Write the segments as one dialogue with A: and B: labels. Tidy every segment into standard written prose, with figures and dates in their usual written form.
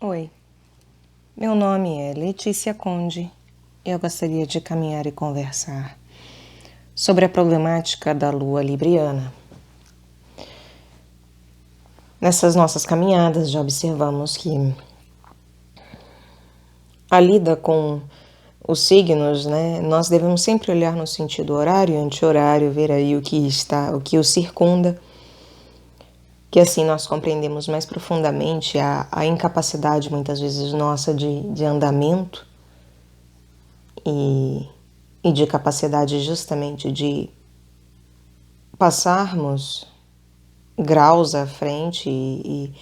A: Oi, meu nome é Letícia Conde e eu gostaria de caminhar e conversar sobre a problemática da lua libriana. Nessas nossas caminhadas já observamos que a lida com os signos, nós devemos sempre olhar no sentido horário e anti-horário, ver aí o que o circunda, que assim nós compreendemos mais profundamente a incapacidade muitas vezes nossa de andamento e de capacidade justamente de passarmos graus à frente e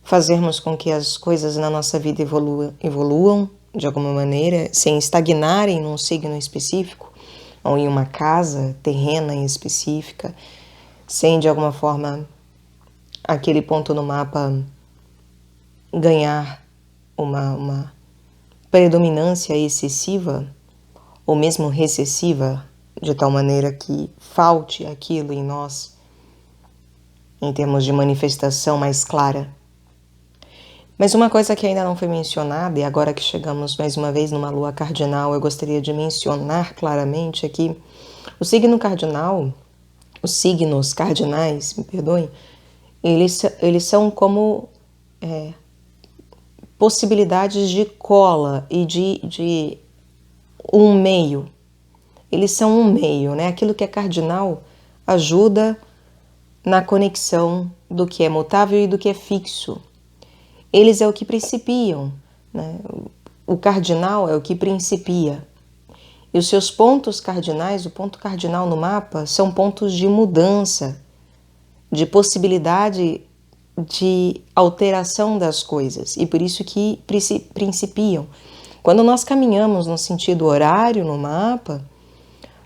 A: fazermos com que as coisas na nossa vida evoluam de alguma maneira, sem estagnarem num signo específico ou em uma casa terrena em específica, sem de alguma forma aquele ponto no mapa ganhar uma predominância excessiva ou mesmo recessiva, de tal maneira que falte aquilo em nós em termos de manifestação mais clara. Mas uma coisa que ainda não foi mencionada, e agora que chegamos mais uma vez numa lua cardinal, eu gostaria de mencionar claramente aqui, o signo cardinal, os signos cardinais, me perdoem, eles são como possibilidades de cola e de um meio. Eles são um meio, né? Aquilo que é cardinal ajuda na conexão do que é mutável e do que é fixo. Eles é o que principiam, né? O cardinal é o que principia. E os seus pontos cardinais, o ponto cardinal no mapa, são pontos de mudança, de possibilidade de alteração das coisas. E por isso que principiam. Quando nós caminhamos no sentido horário no mapa,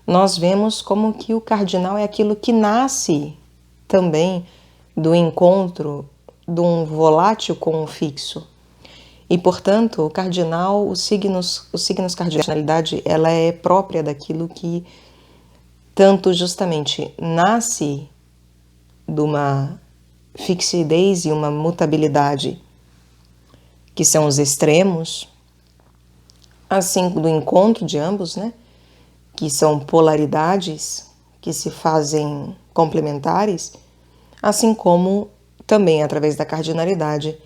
A: nós vemos como que o cardinal é aquilo que nasce também do encontro de um volátil com o fixo. E, portanto, o cardinal, os signos cardinais, a personalidade, ela é própria daquilo que tanto justamente nasce de uma fixidez e uma mutabilidade, que são os extremos, assim do encontro de ambos, né? Que são polaridades que se fazem complementares, assim como também através da cardinalidade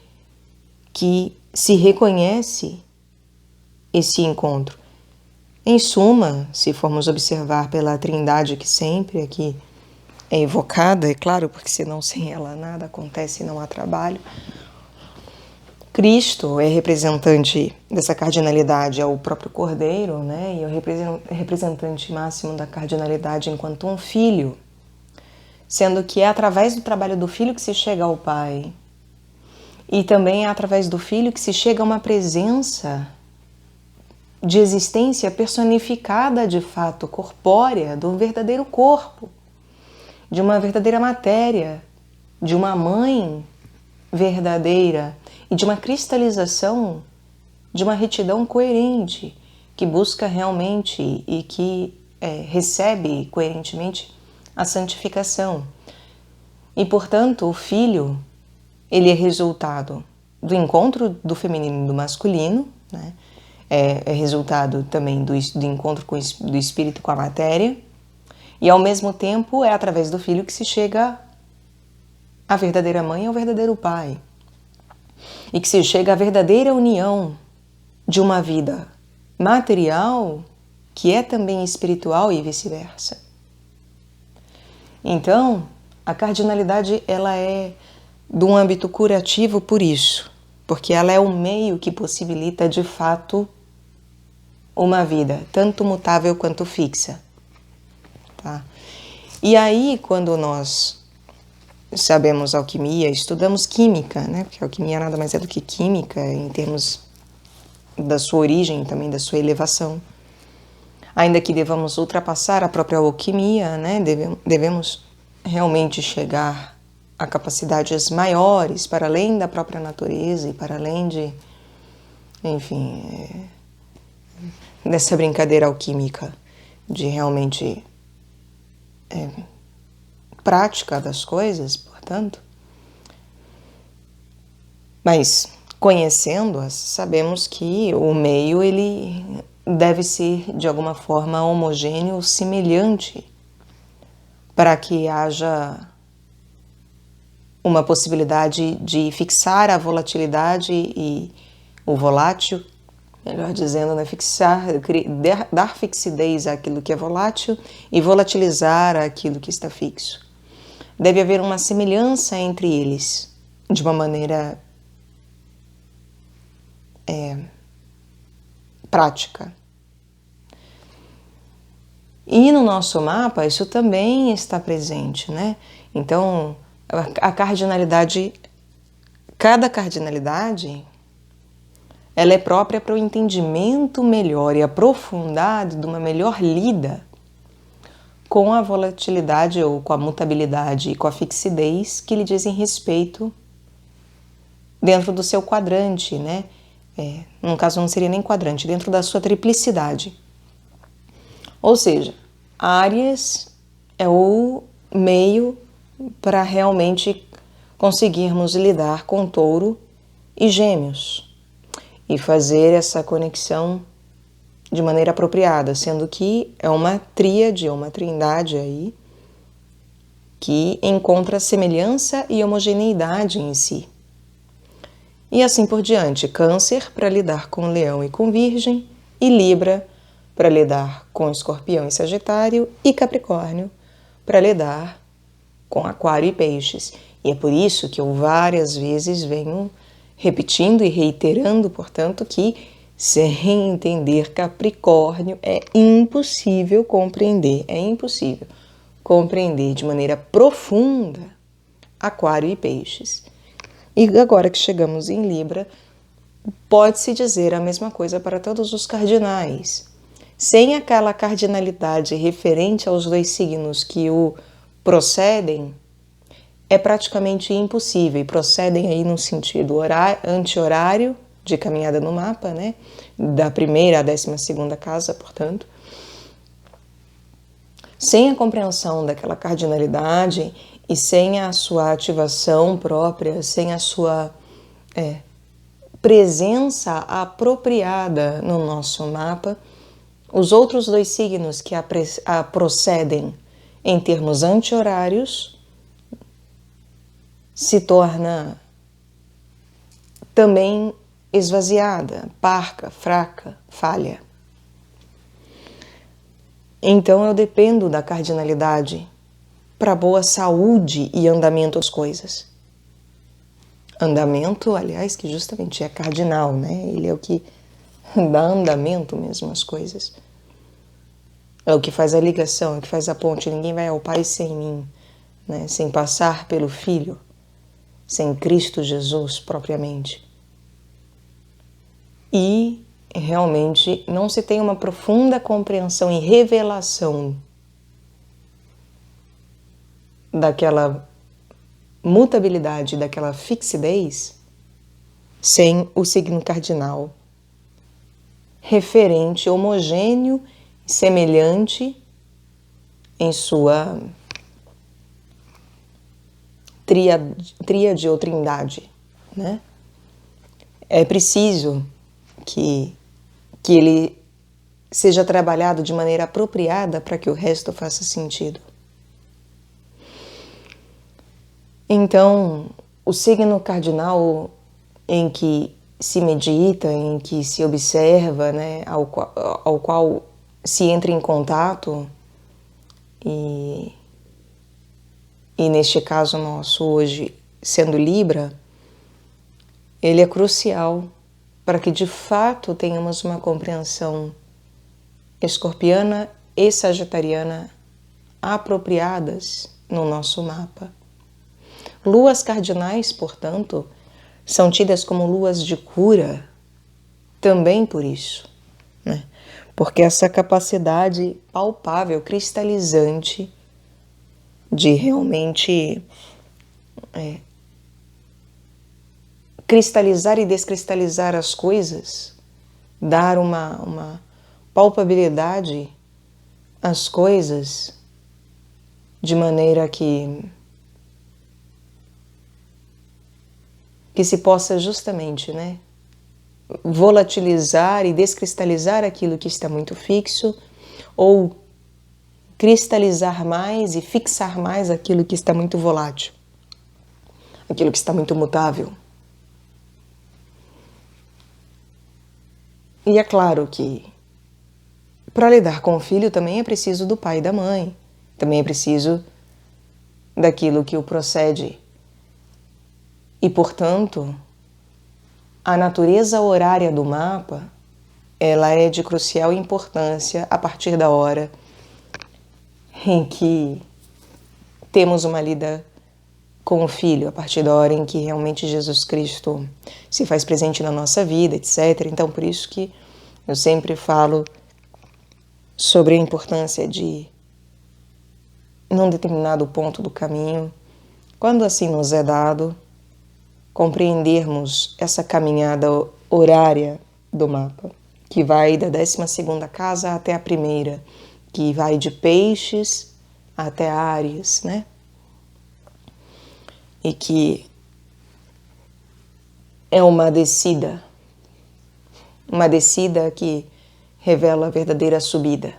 A: que se reconhece esse encontro. Em suma, se formos observar pela trindade que sempre aqui é evocada, é claro, porque senão sem ela nada acontece e não há trabalho, Cristo é representante dessa cardinalidade, é o próprio Cordeiro, né? E é o representante máximo da cardinalidade enquanto um filho, sendo que é através do trabalho do filho que se chega ao Pai. E também é através do filho que se chega a uma presença de existência personificada de fato, corpórea, do verdadeiro corpo, de uma verdadeira matéria, de uma mãe verdadeira e de uma cristalização, de uma retidão coerente, que busca realmente e que recebe coerentemente a santificação. E, portanto, o filho, ele é resultado do encontro do feminino e do masculino, né? É resultado também do encontro do espírito com a matéria, e ao mesmo tempo é através do filho que se chega à verdadeira mãe e ao verdadeiro pai, e que se chega à verdadeira união de uma vida material que é também espiritual e vice-versa. Então, a cardinalidade ela é de um âmbito curativo por isso, porque ela é o meio que possibilita de fato uma vida, tanto mutável quanto fixa. Tá? E aí, quando nós sabemos alquimia, estudamos química, né? Porque a alquimia nada mais é do que química em termos da sua origem, também da sua elevação. Ainda que devamos ultrapassar a própria alquimia, né? Devemos realmente chegar a capacidades maiores para além da própria natureza e para além de, enfim, dessa brincadeira alquímica de realmente prática das coisas, portanto. Mas conhecendo-as, sabemos que o meio ele deve ser de alguma forma homogêneo, semelhante, para que haja uma possibilidade de fixar a volatilidade e o volátil, melhor dizendo, né? Dar fixidez àquilo que é volátil e volatilizar aquilo que está fixo. Deve haver uma semelhança entre eles, de uma maneira prática. E no nosso mapa isso também está presente, né? Então, a cardinalidade, cada cardinalidade, ela é própria para o entendimento melhor e aprofundado de uma melhor lida com a volatilidade ou com a mutabilidade e com a fixidez que lhe dizem respeito dentro do seu quadrante, né? No caso não seria nem quadrante, dentro da sua triplicidade. Ou seja, Áries é o meio para realmente conseguirmos lidar com Touro e Gêmeos e fazer essa conexão de maneira apropriada, sendo que é uma tríade, uma trindade aí que encontra semelhança e homogeneidade em si. E assim por diante, Câncer para lidar com Leão e com Virgem, e Libra para lidar com Escorpião e Sagitário, e Capricórnio para lidar com Aquário e Peixes. E é por isso que eu várias vezes venho repetindo e reiterando, portanto, que sem entender Capricórnio é impossível compreender de maneira profunda Aquário e Peixes. E agora que chegamos em Libra, pode-se dizer a mesma coisa para todos os cardinais. Sem aquela cardinalidade referente aos dois signos que o procedem, é praticamente impossível. E procedem aí no sentido anti-horário de caminhada no mapa, né? Da primeira à 12ª casa, portanto. Sem a compreensão daquela cardinalidade e sem a sua ativação própria, sem a sua presença apropriada no nosso mapa, os outros dois signos que a procedem em termos anti-horários se torna também esvaziada, parca, fraca, falha. Então eu dependo da cardinalidade para boa saúde e andamento das coisas. Andamento, aliás, que justamente é cardinal, né? Ele é o que dá andamento mesmo às coisas. É o que faz a ligação, é o que faz a ponte. Ninguém vai ao Pai sem mim, né? Sem passar pelo Filho, sem Cristo Jesus propriamente. E realmente não se tem uma profunda compreensão e revelação daquela mutabilidade, daquela fixidez, sem o signo cardinal referente, homogêneo, semelhante em sua tríade ou trindade, né? É preciso que ele seja trabalhado de maneira apropriada para que o resto faça sentido. Então, o signo cardinal em que se medita, em que se observa, né, ao qual se entra em contato, e neste caso nosso hoje, sendo Libra, ele é crucial para que de fato tenhamos uma compreensão escorpiana e sagitariana apropriadas no nosso mapa. Luas cardinais, portanto, são tidas como luas de cura, também por isso, né? Porque essa capacidade palpável, cristalizante, de realmente cristalizar e descristalizar as coisas, dar uma palpabilidade às coisas, de maneira que que se possa justamente, né, volatilizar e descristalizar aquilo que está muito fixo, ou cristalizar mais e fixar mais aquilo que está muito volátil, aquilo que está muito mutável. E é claro que para lidar com o filho também é preciso do pai e da mãe, também é preciso daquilo que o procede. E, portanto, a natureza horária do mapa, ela é de crucial importância a partir da hora em que temos uma lida com o Filho, a partir da hora em que realmente Jesus Cristo se faz presente na nossa vida, etc. Então, por isso que eu sempre falo sobre a importância de, num determinado ponto do caminho, quando assim nos é dado, compreendermos essa caminhada horária do mapa, que vai da 12ª casa até a primeira, que vai de Peixes até Áries, né? E que é uma descida que revela a verdadeira subida.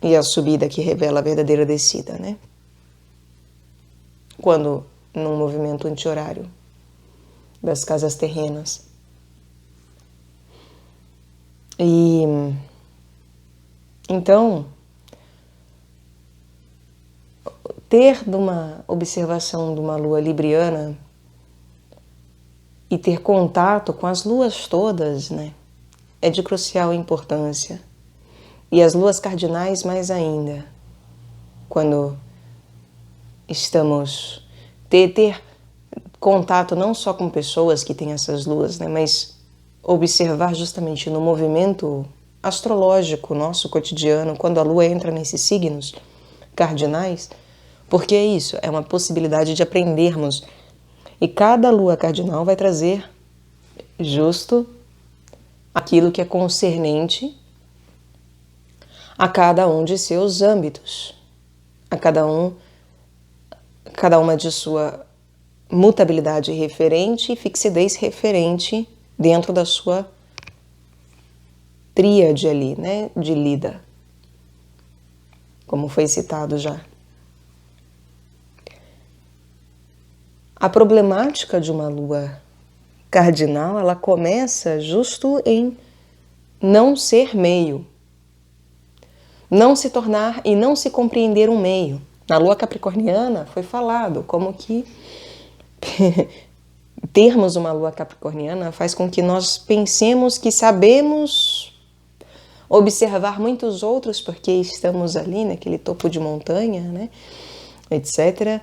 A: E a subida que revela a verdadeira descida, né? Quando num movimento anti-horário das casas terrenas. E então, ter de uma observação de uma lua libriana e ter contato com as luas todas, né, é de crucial importância. E as luas cardinais mais ainda, quando estamos ter contato não só com pessoas que têm essas luas, né, mas observar justamente no movimento astrológico nosso cotidiano, quando a lua entra nesses signos cardinais, porque é isso, é uma possibilidade de aprendermos. E cada lua cardinal vai trazer justo aquilo que é concernente a cada um de seus âmbitos, a cada uma de sua mutabilidade referente e fixidez referente dentro da sua tríade ali, né, de lida, como foi citado já. A problemática de uma lua cardinal, ela começa justo em não ser meio, não se tornar e não se compreender um meio. Na lua capricorniana foi falado como que termos uma lua capricorniana faz com que nós pensemos que sabemos observar muitos outros porque estamos ali naquele topo de montanha, né, etc.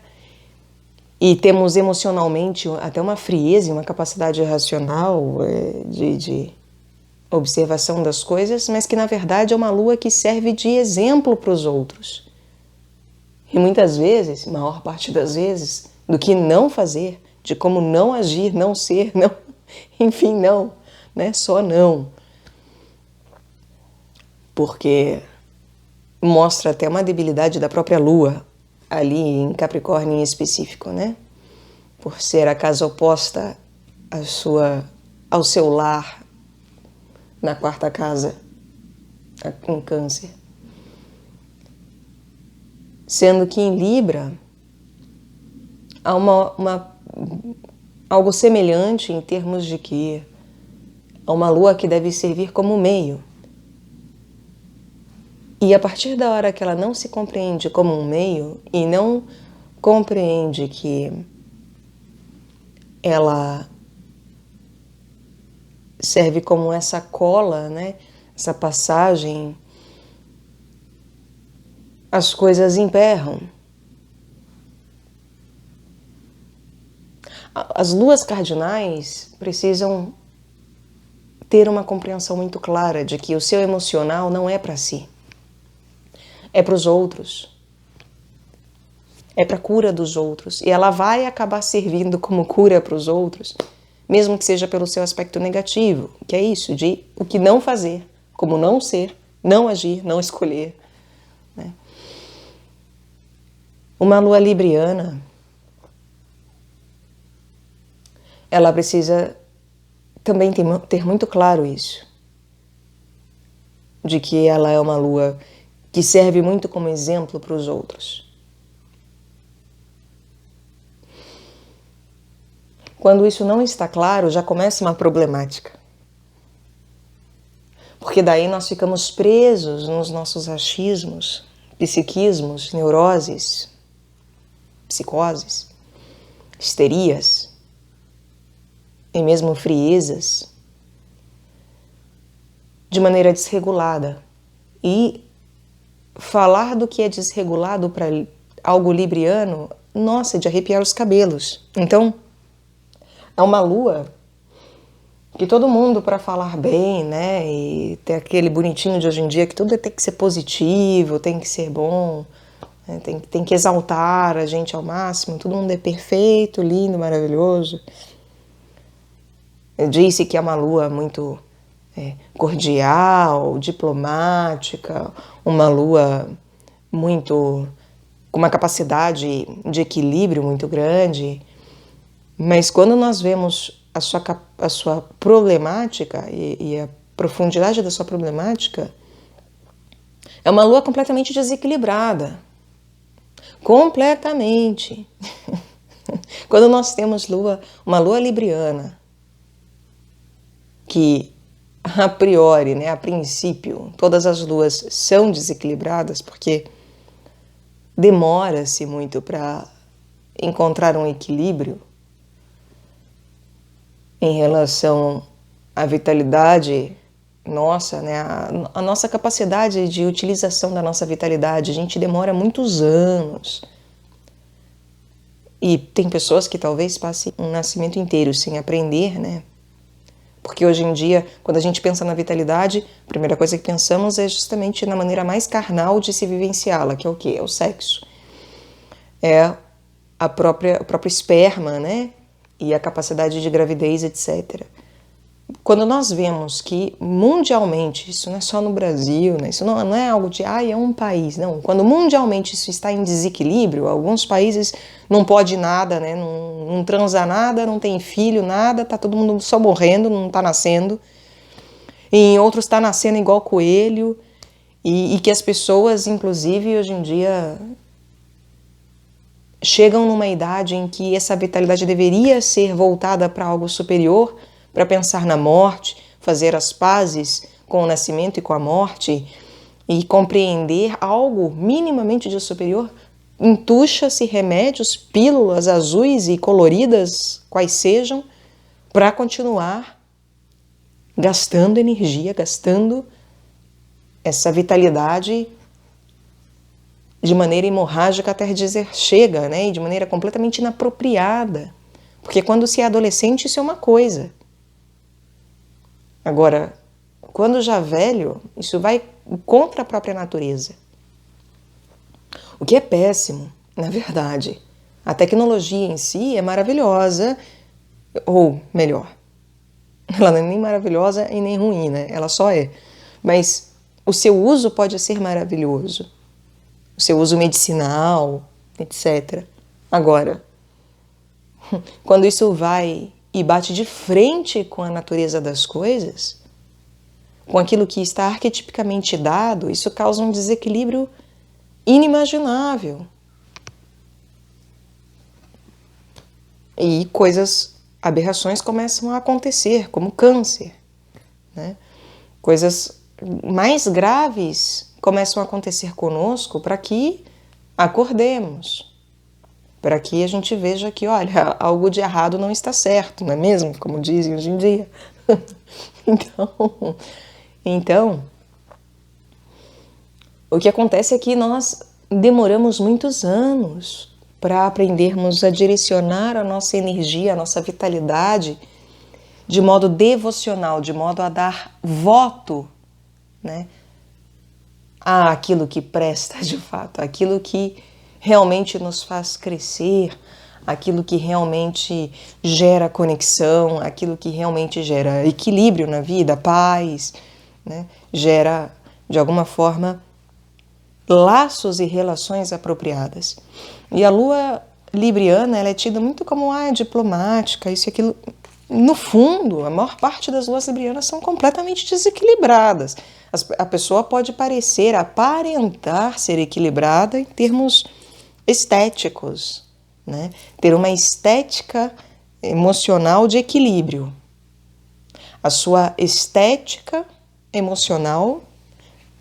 A: E temos emocionalmente até uma frieza e uma capacidade racional de observação das coisas, mas que na verdade é uma lua que serve de exemplo para os outros. E muitas vezes, maior parte das vezes, do que não fazer, de como não agir, não ser, não, enfim, não, né? Só não. Porque mostra até uma debilidade da própria lua, ali em Capricórnio em específico, né? Por ser a casa oposta ao seu lar na 4ª casa, em Câncer. Sendo que em Libra há algo semelhante em termos de que há uma lua que deve servir como meio. E a partir da hora que ela não se compreende como um meio e não compreende que ela serve como essa cola, né? Essa passagem, as coisas emperram. As luas cardinais precisam ter uma compreensão muito clara de que o seu emocional não é para si. É para os outros, é para a cura dos outros, e ela vai acabar servindo como cura para os outros, mesmo que seja pelo seu aspecto negativo, que é isso, de o que não fazer, como não ser, não agir, não escolher, né? Uma lua libriana, ela precisa também ter muito claro isso, de que ela é uma lua que serve muito como exemplo para os outros. Quando isso não está claro, já começa uma problemática. Porque daí nós ficamos presos nos nossos achismos, psiquismos, neuroses, psicoses, histerias e mesmo friezas de maneira desregulada. E falar do que é desregulado para algo libriano, nossa, é de arrepiar os cabelos. Então, é uma lua que todo mundo, para falar bem, né, e ter aquele bonitinho de hoje em dia que tudo tem que ser positivo, tem que ser bom, né, tem que exaltar a gente ao máximo, todo mundo é perfeito, lindo, maravilhoso. Disse que é uma lua muito cordial, diplomática, uma lua muito com uma capacidade de equilíbrio muito grande, mas quando nós vemos a sua problemática e a profundidade da sua problemática, é uma lua completamente desequilibrada. Completamente. Quando nós temos uma lua libriana, que a priori, né, a princípio, todas as luas são desequilibradas, porque demora-se muito para encontrar um equilíbrio em relação à vitalidade nossa, né? A nossa capacidade de utilização da nossa vitalidade. A gente demora muitos anos. E tem pessoas que talvez passem um nascimento inteiro sem aprender, né? Porque hoje em dia, quando a gente pensa na vitalidade, a primeira coisa que pensamos é justamente na maneira mais carnal de se vivenciá-la, que é o quê? É o sexo. É o próprio esperma, né? E a capacidade de gravidez, etc. Quando nós vemos que mundialmente, isso não é só no Brasil, né? Isso não é algo de, é um país, não. Quando mundialmente isso está em desequilíbrio, alguns países não pode nada, né? Não transa nada, não tem filho, nada, tá todo mundo só morrendo, não tá nascendo. E em outros está nascendo igual coelho, e que as pessoas, inclusive, hoje em dia chegam numa idade em que essa vitalidade deveria ser voltada para algo superior, para pensar na morte, fazer as pazes com o nascimento e com a morte e compreender algo minimamente de superior. Entuxa-se remédios, pílulas azuis e coloridas, quais sejam, para continuar gastando energia, gastando essa vitalidade de maneira hemorrágica até dizer chega, né? E de maneira completamente inapropriada. Porque quando se é adolescente, isso é uma coisa. Agora, quando já velho, isso vai contra a própria natureza. O que é péssimo, na verdade. A tecnologia em si é maravilhosa, ou melhor, ela não é nem maravilhosa e nem ruim, né? Ela só é. Mas o seu uso pode ser maravilhoso. O seu uso medicinal, etc. Agora, quando isso vai e bate de frente com a natureza das coisas, com aquilo que está arquetipicamente dado, isso causa um desequilíbrio inimaginável. E aberrações começam a acontecer, como câncer, né? Coisas mais graves começam a acontecer conosco para que acordemos, para que a gente veja que, olha, algo de errado não está certo, não é mesmo? Como dizem hoje em dia. Então, o que acontece é que nós demoramos muitos anos para aprendermos a direcionar a nossa energia, a nossa vitalidade de modo devocional, de modo a dar voto, né, àquilo que presta de fato, aquilo que realmente nos faz crescer, aquilo que realmente gera conexão, aquilo que realmente gera equilíbrio na vida, paz, né? Gera, de alguma forma, laços e relações apropriadas. E a lua libriana, ela é tida muito como diplomática, isso e aquilo. No fundo, a maior parte das luas librianas são completamente desequilibradas. A pessoa pode aparentar ser equilibrada em termos estéticos, né? Ter uma estética emocional de equilíbrio. A sua estética emocional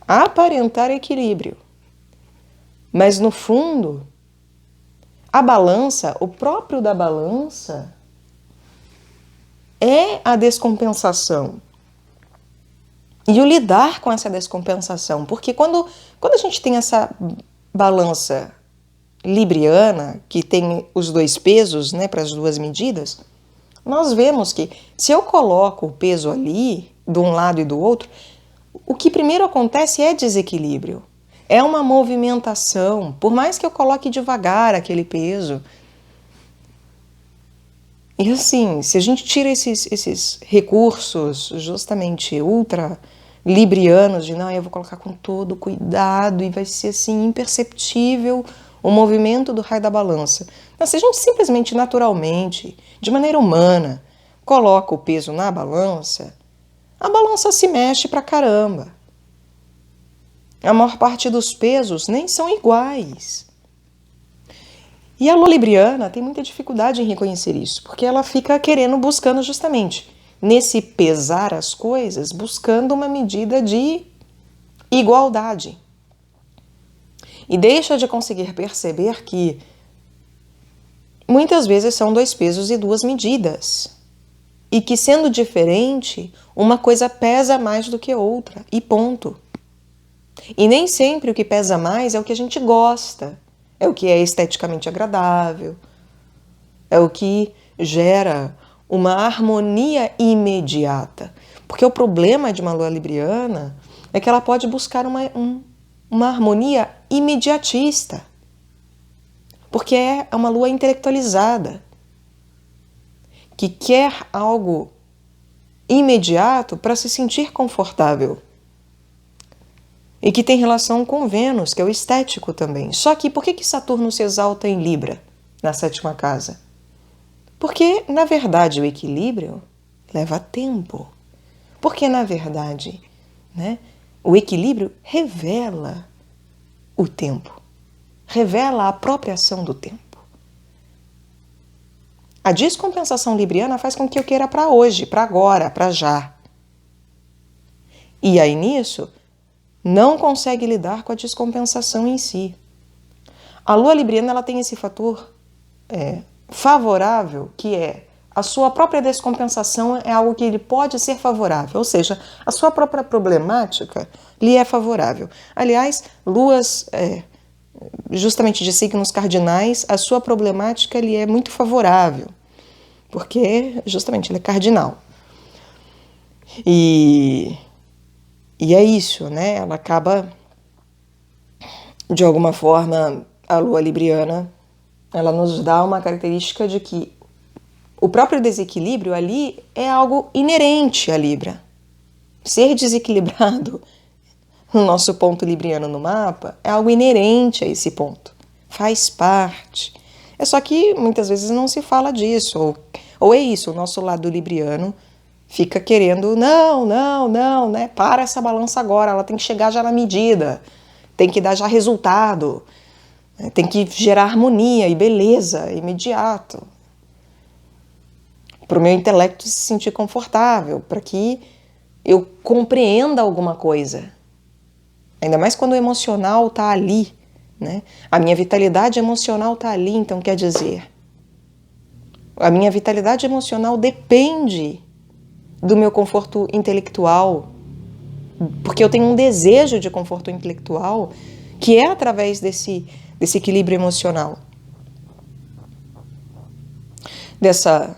A: aparentar equilíbrio. Mas no fundo, a balança, o próprio da balança, é a descompensação. E o lidar com essa descompensação. Porque quando a gente tem essa balança libriana, que tem os dois pesos, né, para as duas medidas, nós vemos que se eu coloco o peso ali, de um lado e do outro, o que primeiro acontece é desequilíbrio. É uma movimentação. Por mais que eu coloque devagar aquele peso. E assim, se a gente tira esses recursos justamente ultra librianos, de não, eu vou colocar com todo cuidado e vai ser assim imperceptível o movimento do raio da balança. Então, se a gente simplesmente, naturalmente, de maneira humana, coloca o peso na balança, a balança se mexe pra caramba. A maior parte dos pesos nem são iguais. E a lua libriana tem muita dificuldade em reconhecer isso, porque ela fica buscando justamente, nesse pesar as coisas, buscando uma medida de igualdade. E deixa de conseguir perceber que muitas vezes são dois pesos e duas medidas. E que, sendo diferente, uma coisa pesa mais do que outra, e ponto. E nem sempre o que pesa mais é o que a gente gosta, é o que é esteticamente agradável, é o que gera uma harmonia imediata. Porque o problema de uma lua libriana é que ela pode buscar uma harmonia imediatista, porque é uma lua intelectualizada, que quer algo imediato para se sentir confortável. E que tem relação com Vênus, que é o estético também. Só que por que Saturno se exalta em Libra, na 7ª casa? Porque, na verdade, o equilíbrio leva tempo. Porque, na verdade, né, o equilíbrio revela o tempo. Revela a própria ação do tempo. A descompensação libriana faz com que eu queira para hoje, para agora, para já. E aí, nisso, não consegue lidar com a descompensação em si. A lua libriana ela tem esse fator favorável, que é a sua própria descompensação é algo que lhe pode ser favorável, ou seja, a sua própria problemática lhe é favorável. Aliás, luas justamente de signos cardinais, a sua problemática lhe é muito favorável, porque justamente ele é cardinal. E é isso, né? Ela acaba, de alguma forma, a lua libriana, ela nos dá uma característica de que o próprio desequilíbrio ali é algo inerente à Libra. Ser desequilibrado no nosso ponto libriano no mapa é algo inerente a esse ponto. Faz parte. É só que muitas vezes não se fala disso. Ou é isso, o nosso lado libriano fica querendo, não, né? Para essa balança agora, ela tem que chegar já na medida, tem que dar já resultado, tem que gerar harmonia e beleza imediato. Para o meu intelecto se sentir confortável, para que eu compreenda alguma coisa. Ainda mais quando o emocional está ali, né? A minha vitalidade emocional está ali, então quer dizer, a minha vitalidade emocional depende do meu conforto intelectual, porque eu tenho um desejo de conforto intelectual que é através desse equilíbrio emocional, dessa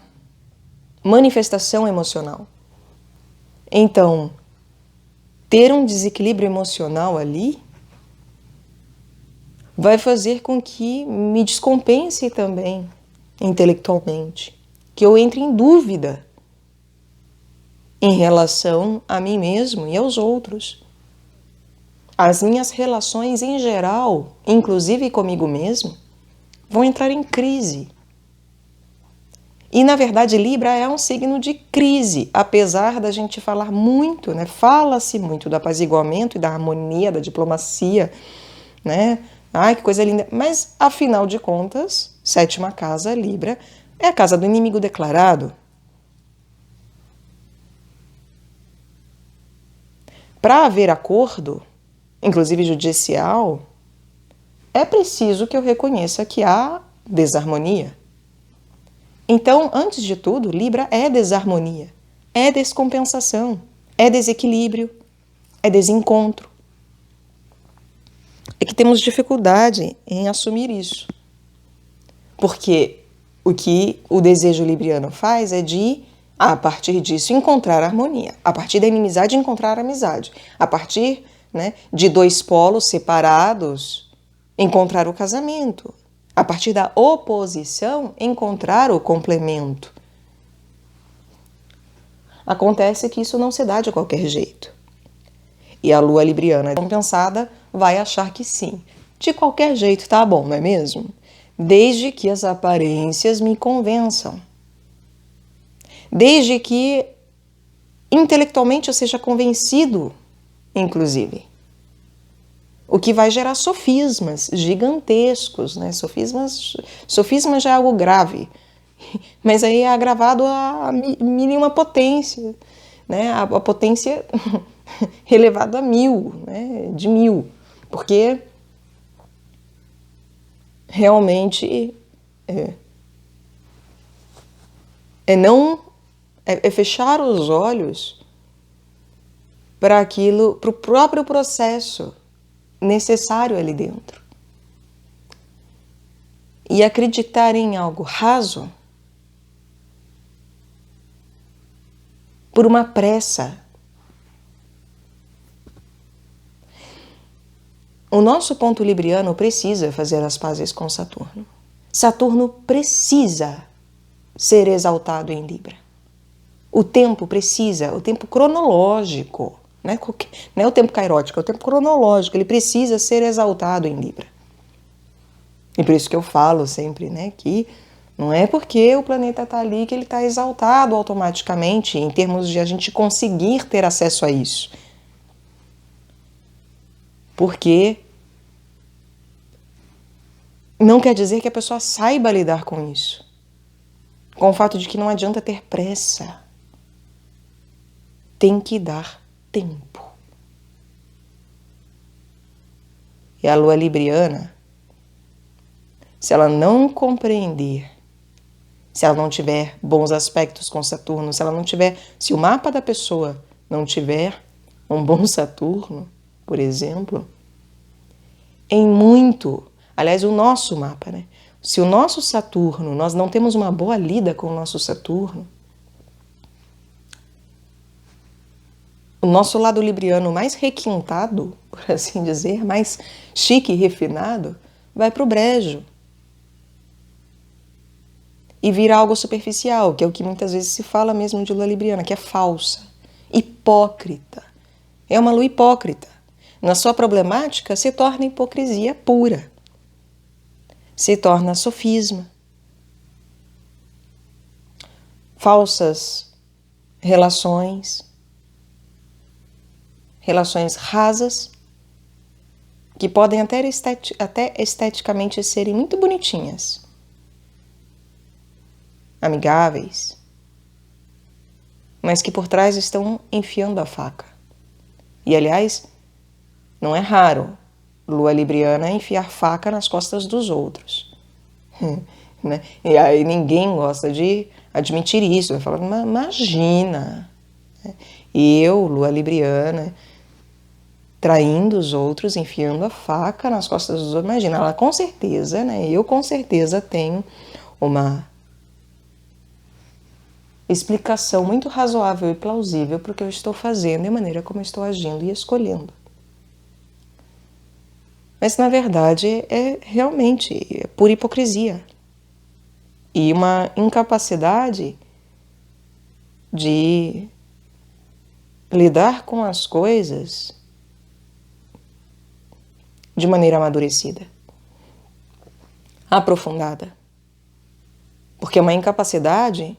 A: manifestação emocional. Então, ter um desequilíbrio emocional ali vai fazer com que me descompense também intelectualmente, que eu entre em dúvida em relação a mim mesmo e aos outros. as minhas relações em geral, inclusive comigo mesmo, vão entrar em crise. E, na verdade, Libra é um signo de crise, apesar da gente falar muito, né? Fala-se muito do apaziguamento e da harmonia, da diplomacia, né? Ai, que coisa linda. Mas, afinal de contas, 7ª casa, Libra, é a casa do inimigo declarado. Para haver acordo, inclusive judicial, é preciso que eu reconheça que há desarmonia. Então, antes de tudo, Libra é desarmonia, é descompensação, é desequilíbrio, é desencontro. É que temos dificuldade em assumir isso. Porque o que o desejo libriano faz é de, a partir disso, encontrar harmonia. A partir da inimizade, encontrar amizade. A partir, né, de dois polos separados, encontrar o casamento. A partir da oposição, encontrar o complemento. Acontece que isso não se dá de qualquer jeito. E a lua libriana compensada vai achar que sim. De qualquer jeito tá bom, não é mesmo? Desde que as aparências me convençam. Desde que intelectualmente eu seja convencido, inclusive. O que vai gerar sofismas gigantescos, né? Sofisma já é algo grave, mas aí é agravado a mínima potência, né? A potência elevada a 1000, né? De 1000, porque realmente é fechar os olhos para aquilo, para o próprio processo necessário ali dentro. E acreditar em algo raso por uma pressa. O nosso ponto libriano precisa fazer as pazes com Saturno. Saturno precisa ser exaltado em Libra. O tempo precisa, o tempo cronológico, não é o tempo cairótico, é o tempo cronológico, ele precisa ser exaltado em Libra. E por isso que eu falo sempre, né, que não é porque o planeta está ali que ele está exaltado automaticamente, em termos de a gente conseguir ter acesso a isso. Porque não quer dizer que a pessoa saiba lidar com isso. Com o fato de que não adianta ter pressa. Tem que dar tempo. E a lua libriana, se ela não compreender, se ela não tiver bons aspectos com Saturno, se o mapa da pessoa não tiver um bom Saturno, por exemplo, aliás, o nosso mapa, né? Se o nosso Saturno, nós não temos uma boa lida com o nosso Saturno, o nosso lado libriano mais requintado, por assim dizer, mais chique e refinado, vai para o brejo. E vira algo superficial, que é o que muitas vezes se fala mesmo de lua libriana, que é falsa, hipócrita. É uma lua hipócrita. Na sua problemática, se torna hipocrisia pura. Se torna sofisma. Falsas relações rasas, que podem até esteticamente serem muito bonitinhas, amigáveis, mas que por trás estão enfiando a faca. E, aliás, não é raro lua libriana enfiar faca nas costas dos outros. Né? E aí ninguém gosta de admitir isso, vai falar, imagina, eu, lua libriana, traindo os outros, enfiando a faca nas costas dos outros. Imagina, ela com certeza, né? Eu com certeza tenho uma explicação muito razoável e plausível para o que eu estou fazendo e a maneira como eu estou agindo e escolhendo. Mas, na verdade, é realmente pura hipocrisia. E uma incapacidade de lidar com as coisas de maneira amadurecida, aprofundada. Porque é uma incapacidade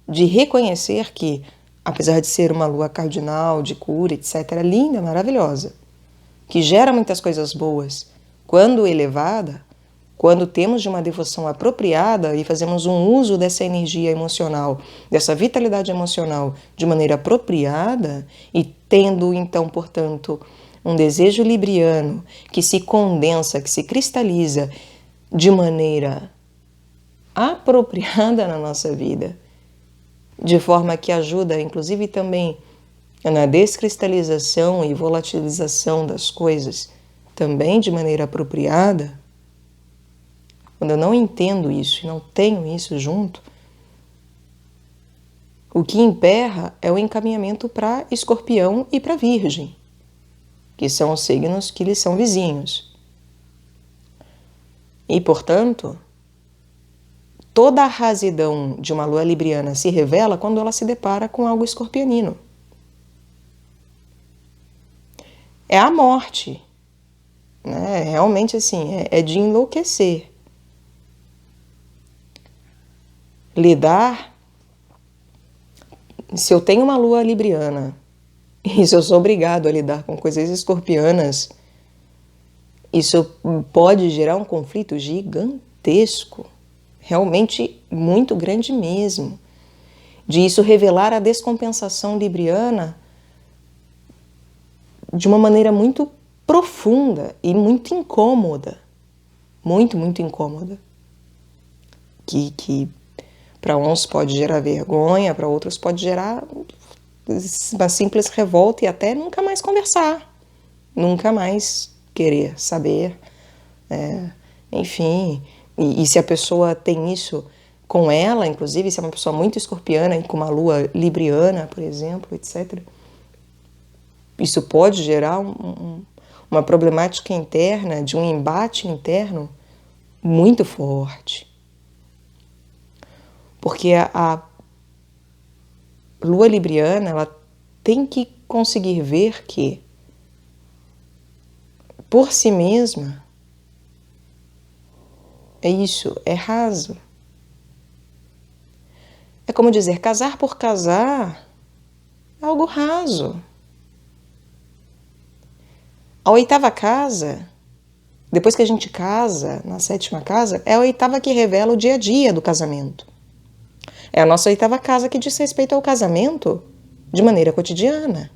A: de reconhecer que, apesar de ser uma lua cardinal, de cura, etc., linda, maravilhosa, que gera muitas coisas boas, quando elevada, quando temos de uma devoção apropriada e fazemos um uso dessa energia emocional, dessa vitalidade emocional de maneira apropriada e tendo então, portanto, um desejo libriano que se condensa, que se cristaliza de maneira apropriada na nossa vida, de forma que ajuda, inclusive, também na descristalização e volatilização das coisas, também de maneira apropriada. Quando eu não entendo isso e não tenho isso junto, o que emperra é o encaminhamento para Escorpião e para Virgem, que são os signos que lhes são vizinhos. E, portanto, toda a razidão de uma lua libriana se revela quando ela se depara com algo escorpionino. É a morte, né? Realmente assim, é de enlouquecer. Lidar, se eu tenho uma lua libriana e se eu sou obrigado a lidar com coisas escorpianas, isso pode gerar um conflito gigantesco, realmente muito grande mesmo, de isso revelar a descompensação libriana de uma maneira muito profunda e muito incômoda, muito incômoda, que para uns pode gerar vergonha, para outros pode gerar uma simples revolta e até nunca mais conversar, nunca mais querer saber, enfim. E se a pessoa tem isso com ela, inclusive, se é uma pessoa muito escorpiana e com uma lua libriana, por exemplo, etc., isso pode gerar uma problemática interna, de um embate interno muito forte. Porque a lua libriana, ela tem que conseguir ver que, por si mesma, é isso, é raso. É como dizer, casar por casar é algo raso. A 8ª casa, depois que a gente casa, na 7ª casa, é a 8ª que revela o dia a dia do casamento. É a nossa 8ª casa que diz respeito ao casamento de maneira cotidiana.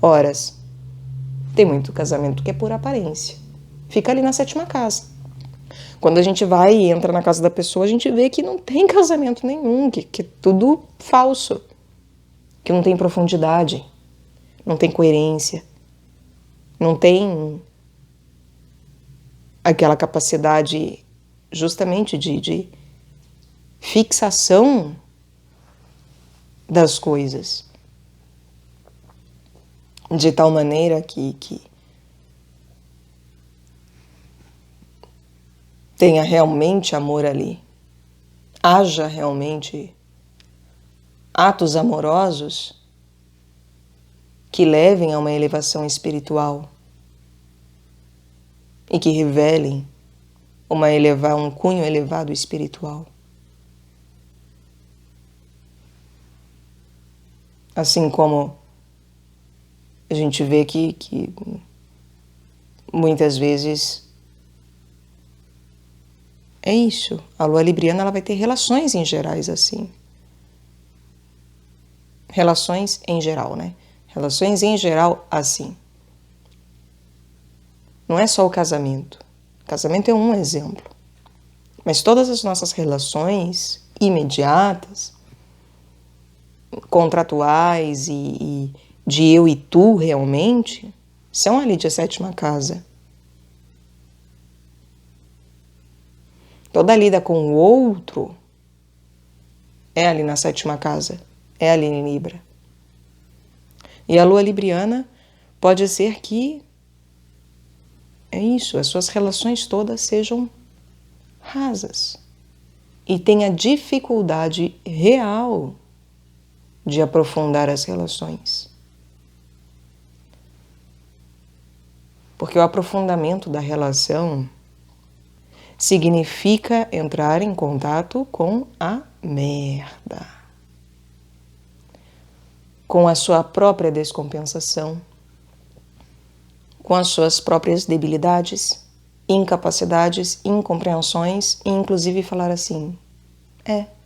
A: Ora, tem muito casamento que é por aparência. Fica ali na 7ª casa. Quando a gente vai e entra na casa da pessoa, a gente vê que não tem casamento nenhum, que é tudo falso, que não tem profundidade, não tem coerência, não tem aquela capacidade justamente de fixação das coisas, de tal maneira que tenha realmente amor ali, haja realmente atos amorosos que levem a uma elevação espiritual e que revelem um cunho elevado espiritual. Assim como a gente vê que muitas vezes é isso. A lua libriana, ela vai ter relações em gerais assim. Relações em geral, né? Relações em geral assim. Não é só o casamento. O casamento é um exemplo. Mas todas as nossas relações imediatas, contratuais e de eu e tu realmente, são ali de 7ª casa. Toda lida com o outro é ali na 7ª casa, é ali em Libra. E a lua libriana pode ser que é isso, as suas relações todas sejam rasas e tenha dificuldade real de aprofundar as relações. Porque o aprofundamento da relação significa entrar em contato com a merda, com a sua própria descompensação, com as suas próprias debilidades, incapacidades, incompreensões e inclusive falar assim: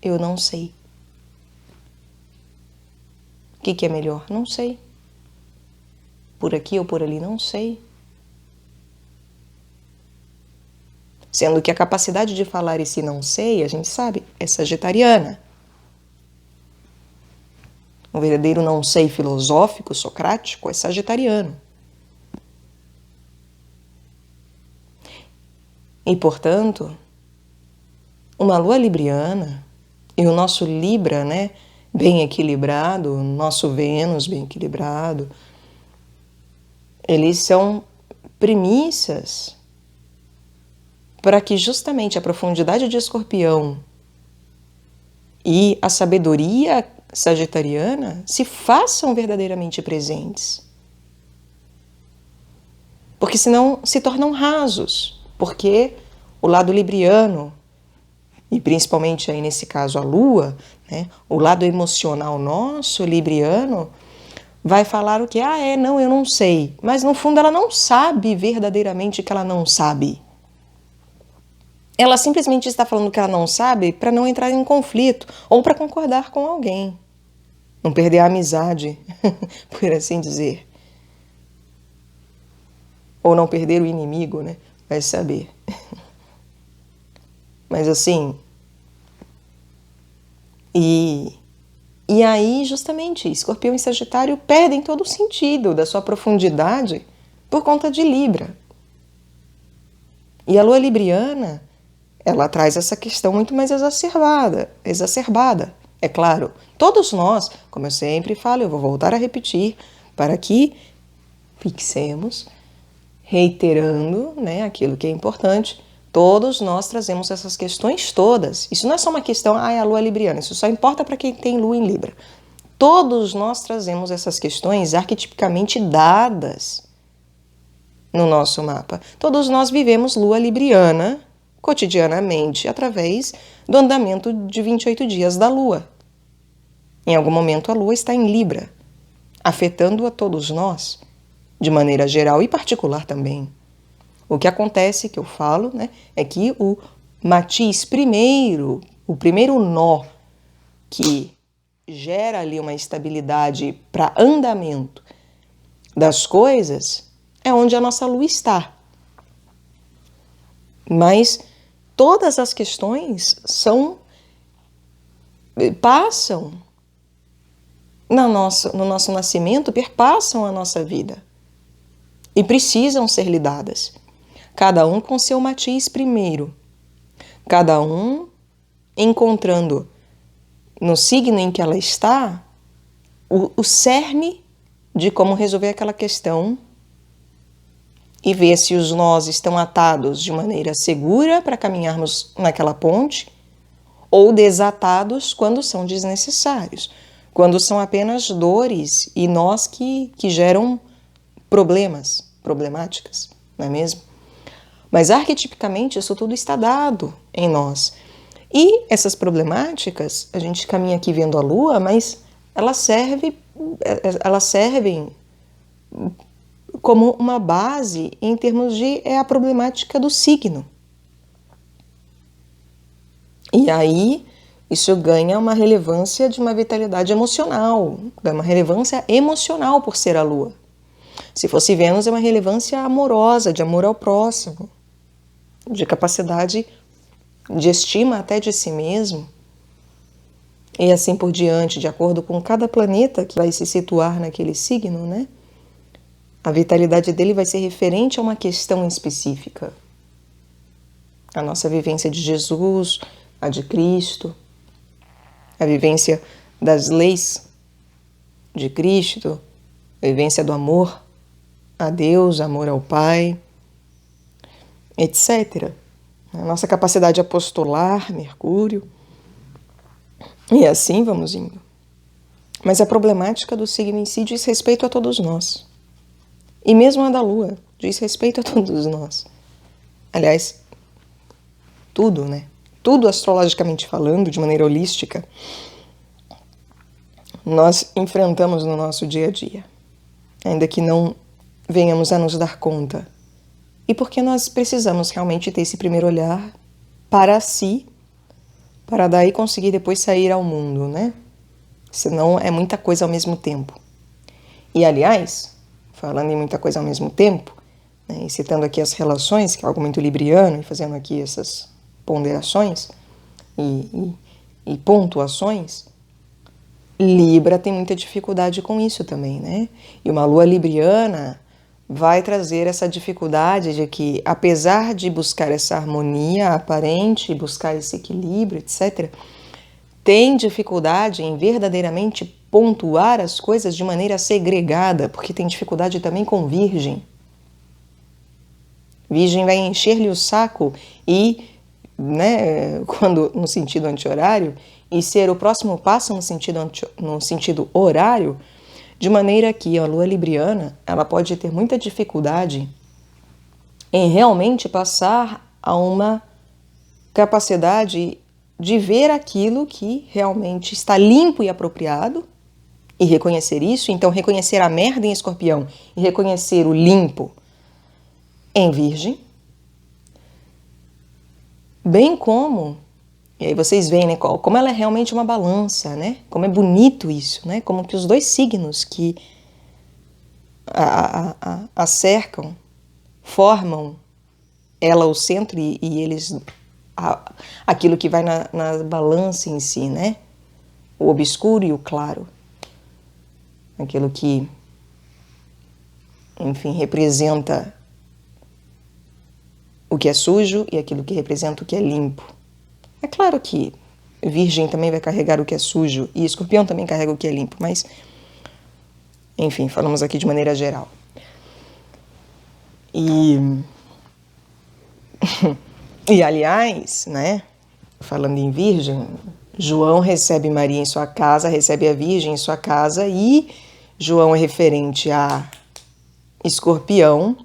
A: eu não sei. O que é melhor? Não sei. Por aqui ou por ali? Não sei. Sendo que a capacidade de falar esse não sei, a gente sabe, é sagitariana. O verdadeiro não sei filosófico, socrático, é sagitariano. E, portanto, uma lua libriana e o nosso Libra, né, bem equilibrado, o nosso Vênus bem equilibrado, eles são premissas para que justamente a profundidade de Escorpião e a sabedoria sagitariana se façam verdadeiramente presentes. Porque senão se tornam rasos, porque o lado libriano, e principalmente aí nesse caso a Lua, né, o lado emocional nosso, libriano, vai falar o que? Não, eu não sei. Mas no fundo ela não sabe verdadeiramente que ela não sabe. Ela simplesmente está falando que ela não sabe para não entrar em conflito ou para concordar com alguém. Não perder a amizade, por assim dizer. Ou não perder o inimigo, né? Vai saber. Mas assim... E aí, justamente, Escorpião e Sagitário perdem todo o sentido da sua profundidade por conta de Libra. E a Lua Libriana, ela traz essa questão muito mais exacerbada. É claro, todos nós, como eu sempre falo, eu vou voltar a repetir, para que fixemos, reiterando, né, aquilo que é importante, todos nós trazemos essas questões todas. Isso não é só uma questão, a Lua é libriana, isso só importa para quem tem Lua em Libra. Todos nós trazemos essas questões arquetipicamente dadas no nosso mapa. Todos nós vivemos Lua libriana cotidianamente através do andamento de 28 dias da Lua. Em algum momento a Lua está em Libra, afetando a todos nós, de maneira geral e particular também. O que acontece, que eu falo, né, é que o matiz primeiro, o primeiro nó que gera ali uma estabilidade para andamento das coisas, é onde a nossa Lua está. Mas todas as questões passam no nosso nascimento, perpassam a nossa vida e precisam ser lidadas. Cada um com seu matiz primeiro, cada um encontrando no signo em que ela está o cerne de como resolver aquela questão e ver se os nós estão atados de maneira segura para caminharmos naquela ponte ou desatados quando são desnecessários, quando são apenas dores e nós que geram problemáticas, não é mesmo? Mas arquetipicamente isso tudo está dado em nós. E essas problemáticas, a gente caminha aqui vendo a Lua, mas elas servem como uma base em termos de a problemática do signo. E aí isso ganha uma relevância de uma vitalidade emocional, ganha uma relevância emocional por ser a Lua. Se fosse Vênus, é uma relevância amorosa, de amor ao próximo, de capacidade de estima até de si mesmo, e assim por diante, de acordo com cada planeta que vai se situar naquele signo, né? A vitalidade dele vai ser referente a uma questão específica. A nossa vivência de Jesus, a de Cristo, a vivência das leis de Cristo, a vivência do amor a Deus, amor ao Pai, etc. A nossa capacidade apostolar, Mercúrio, e assim vamos indo. Mas a problemática do signo em si diz respeito a todos nós. E mesmo a da Lua diz respeito a todos nós. Aliás, tudo, né? Tudo astrologicamente falando, de maneira holística, nós enfrentamos no nosso dia a dia, ainda que não venhamos a nos dar conta. E porque nós precisamos realmente ter esse primeiro olhar para si, para daí conseguir depois sair ao mundo, né? Senão é muita coisa ao mesmo tempo. E aliás, falando em muita coisa ao mesmo tempo, né, e citando aqui as relações, que é algo muito libriano, e fazendo aqui essas ponderações e pontuações, Libra tem muita dificuldade com isso também, né? E uma lua libriana vai trazer essa dificuldade de que, apesar de buscar essa harmonia aparente, buscar esse equilíbrio, etc., tem dificuldade em verdadeiramente pontuar as coisas de maneira segregada, porque tem dificuldade também com Virgem. Virgem vai encher-lhe o saco e, né, quando no sentido anti-horário, e ser o próximo passo no sentido horário, de maneira que a lua libriana ela pode ter muita dificuldade em realmente passar a uma capacidade de ver aquilo que realmente está limpo e apropriado e reconhecer isso. Então, reconhecer a merda em Escorpião e reconhecer o limpo em Virgem, bem como, e aí vocês veem, né, como ela é realmente uma balança, né? Como é bonito isso, né? Como que os dois signos que a cercam formam ela o centro e eles aquilo que vai na balança em si, né? O obscuro e o claro. Aquilo que, enfim, representa o que é sujo e aquilo que representa o que é limpo. É claro que Virgem também vai carregar o que é sujo e Escorpião também carrega o que é limpo, mas, enfim, falamos aqui de maneira geral. E aliás, né, falando em Virgem, João recebe Maria em sua casa, recebe a Virgem em sua casa e João é referente a Escorpião.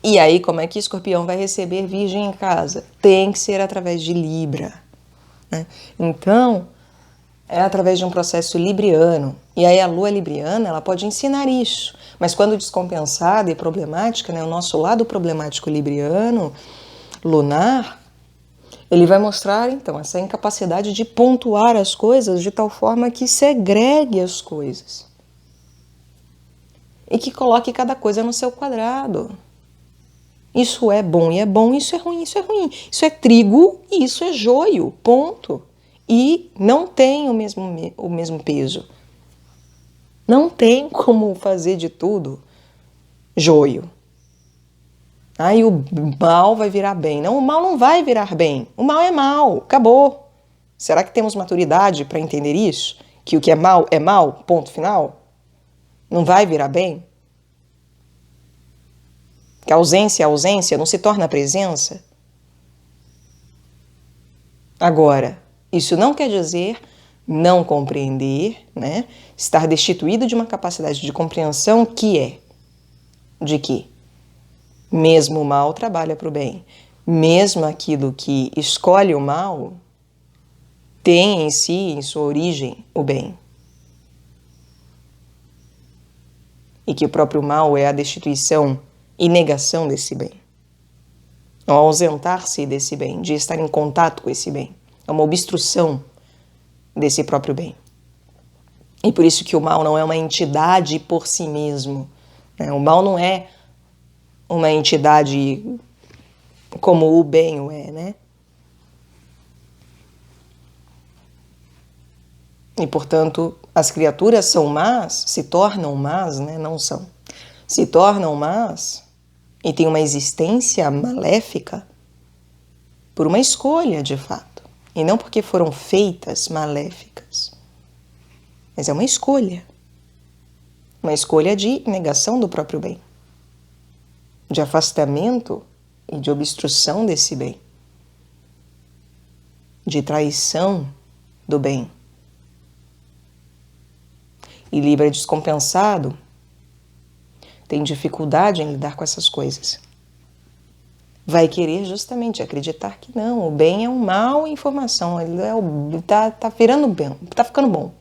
A: E aí, como é que Escorpião vai receber Virgem em casa? Tem que ser através de Libra, né? Então, é através de um processo libriano. E aí a lua libriana, ela pode ensinar isso. Mas quando descompensada e problemática, né, o nosso lado problemático libriano, lunar, ele vai mostrar, então, essa incapacidade de pontuar as coisas de tal forma que segregue as coisas. E que coloque cada coisa no seu quadrado. Isso é bom e é bom, isso é ruim, isso é ruim. Isso é trigo e isso é joio, ponto. E não tem o mesmo peso. Não tem como fazer de tudo joio. Aí o mal vai virar bem. Não, o mal não vai virar bem. O mal é mal, acabou. Será que temos maturidade para entender isso? Que o que é mal, ponto final? Não vai virar bem? Que a ausência é ausência, não se torna presença? Agora, isso não quer dizer não compreender, né? Estar destituído de uma capacidade de compreensão que é de que mesmo o mal trabalha para o bem, mesmo aquilo que escolhe o mal tem em si, em sua origem, o bem. E que o próprio mal é a destituição e negação desse bem. Ao ausentar-se desse bem, de estar em contato com esse bem. É uma obstrução desse próprio bem. E por isso que o mal não é uma entidade por si mesmo. Né? O mal não é uma entidade como o bem o é, né? E, portanto, as criaturas são más, se tornam más, né? Não são. Se tornam más e têm uma existência maléfica por uma escolha, de fato. E não porque foram feitas maléficas. Mas é uma escolha. Uma escolha de negação do próprio bem. De afastamento e de obstrução desse bem. De traição do bem. E Libra descompensado tem dificuldade em lidar com essas coisas. Vai querer justamente acreditar que não, o bem é um mal em informação, ele tá virando bem, tá ficando bom.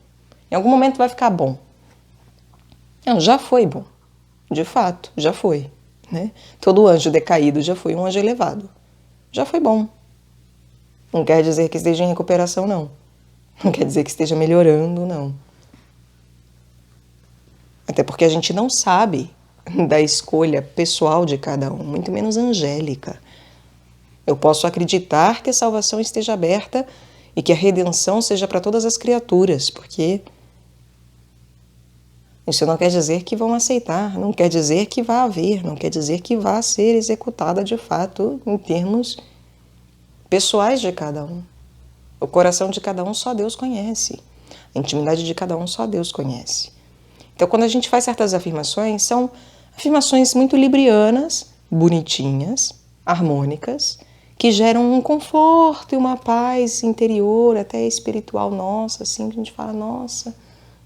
A: Em algum momento vai ficar bom. Não, já foi bom. De fato, já foi. Né? Todo anjo decaído já foi um anjo elevado. Já foi bom. Não quer dizer que esteja em recuperação, não. Não quer dizer que esteja melhorando, não. Até porque a gente não sabe da escolha pessoal de cada um, muito menos angélica. Eu posso acreditar que a salvação esteja aberta e que a redenção seja para todas as criaturas, porque isso não quer dizer que vão aceitar, não quer dizer que vá haver, não quer dizer que vá ser executada de fato em termos pessoais de cada um. O coração de cada um só Deus conhece. A intimidade de cada um só Deus conhece. Então, quando a gente faz certas afirmações, são afirmações muito librianas, bonitinhas, harmônicas, que geram um conforto e uma paz interior, até espiritual nossa, assim, que a gente fala, nossa,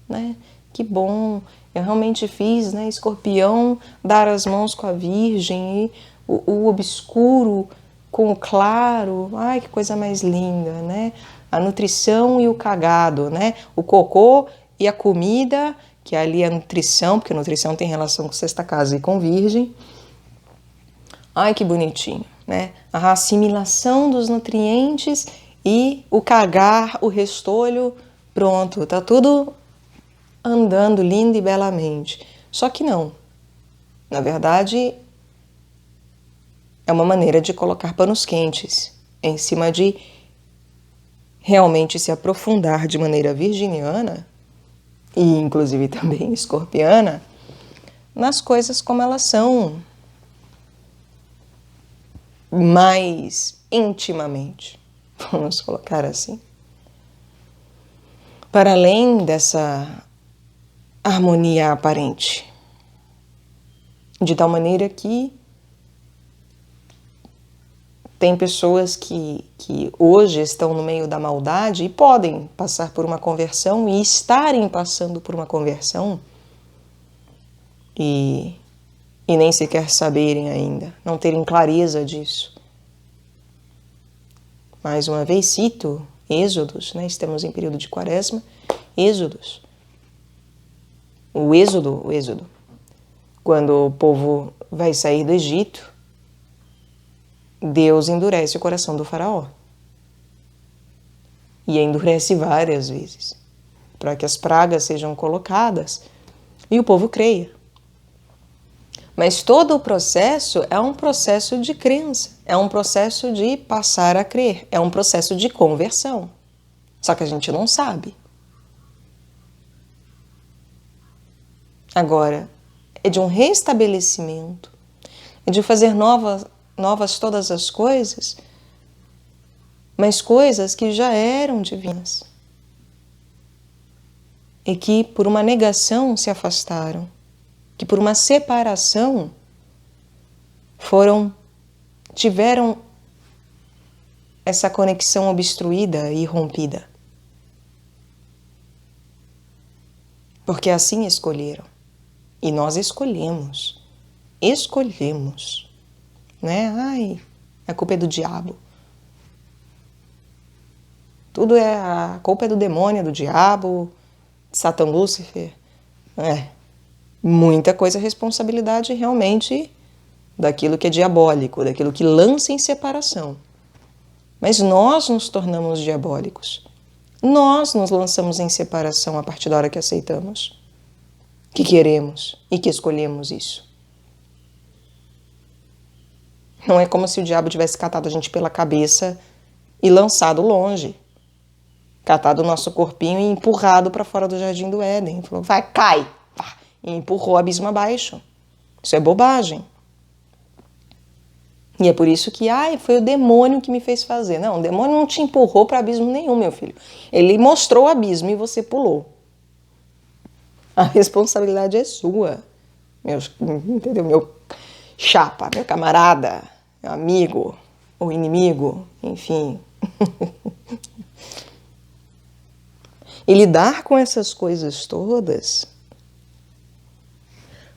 A: né, que bom, eu realmente fiz, né, Escorpião dar as mãos com a Virgem, e o obscuro com o claro, ai, que coisa mais linda, né, a nutrição e o cagado, né, o cocô e a comida, que ali é a nutrição, porque a nutrição tem relação com sexta casa e com Virgem. Ai, que bonitinho, né? A assimilação dos nutrientes e o cagar, o restolho, pronto, tá tudo andando lindo e belamente. Só que não. Na verdade, é uma maneira de colocar panos quentes em cima de realmente se aprofundar de maneira virginiana e inclusive também escorpiana nas coisas como elas são, mais intimamente, vamos colocar assim. Para além dessa harmonia aparente, de tal maneira que tem pessoas que hoje estão no meio da maldade e podem passar por uma conversão e estarem passando por uma conversão e nem sequer saberem ainda, não terem clareza disso. Mais uma vez cito Êxodos, né? Estamos em período de Quaresma, Êxodos. O Êxodo, quando o povo vai sair do Egito, Deus endurece o coração do faraó. E endurece várias vezes, para que as pragas sejam colocadas e o povo creia. Mas todo o processo é um processo de crença, é um processo de passar a crer, é um processo de conversão. Só que a gente não sabe. Agora, é de um restabelecimento, é de fazer novas todas as coisas, mas coisas que já eram divinas e que por uma negação se afastaram, que por uma separação tiveram essa conexão obstruída e rompida. Porque assim escolheram. E nós escolhemos, né? Ai, a culpa é do diabo. A culpa é do demônio, do diabo, de Satã Lúcifer. Muita coisa é responsabilidade realmente daquilo que é diabólico, daquilo que lança em separação. Mas nós nos tornamos diabólicos. Nós nos lançamos em separação a partir da hora que aceitamos, que queremos e que escolhemos isso. Não é como se o diabo tivesse catado a gente pela cabeça e lançado longe. Catado o nosso corpinho e empurrado para fora do jardim do Éden. Falou, vai, cai! Pá, e empurrou o abismo abaixo. Isso é bobagem. E é por isso que, foi o demônio que me fez fazer. Não, o demônio não te empurrou para abismo nenhum, meu filho. Ele mostrou o abismo e você pulou. A responsabilidade é sua. Entendeu? Meu chapa, meu camarada, meu amigo, ou inimigo, enfim. E lidar com essas coisas todas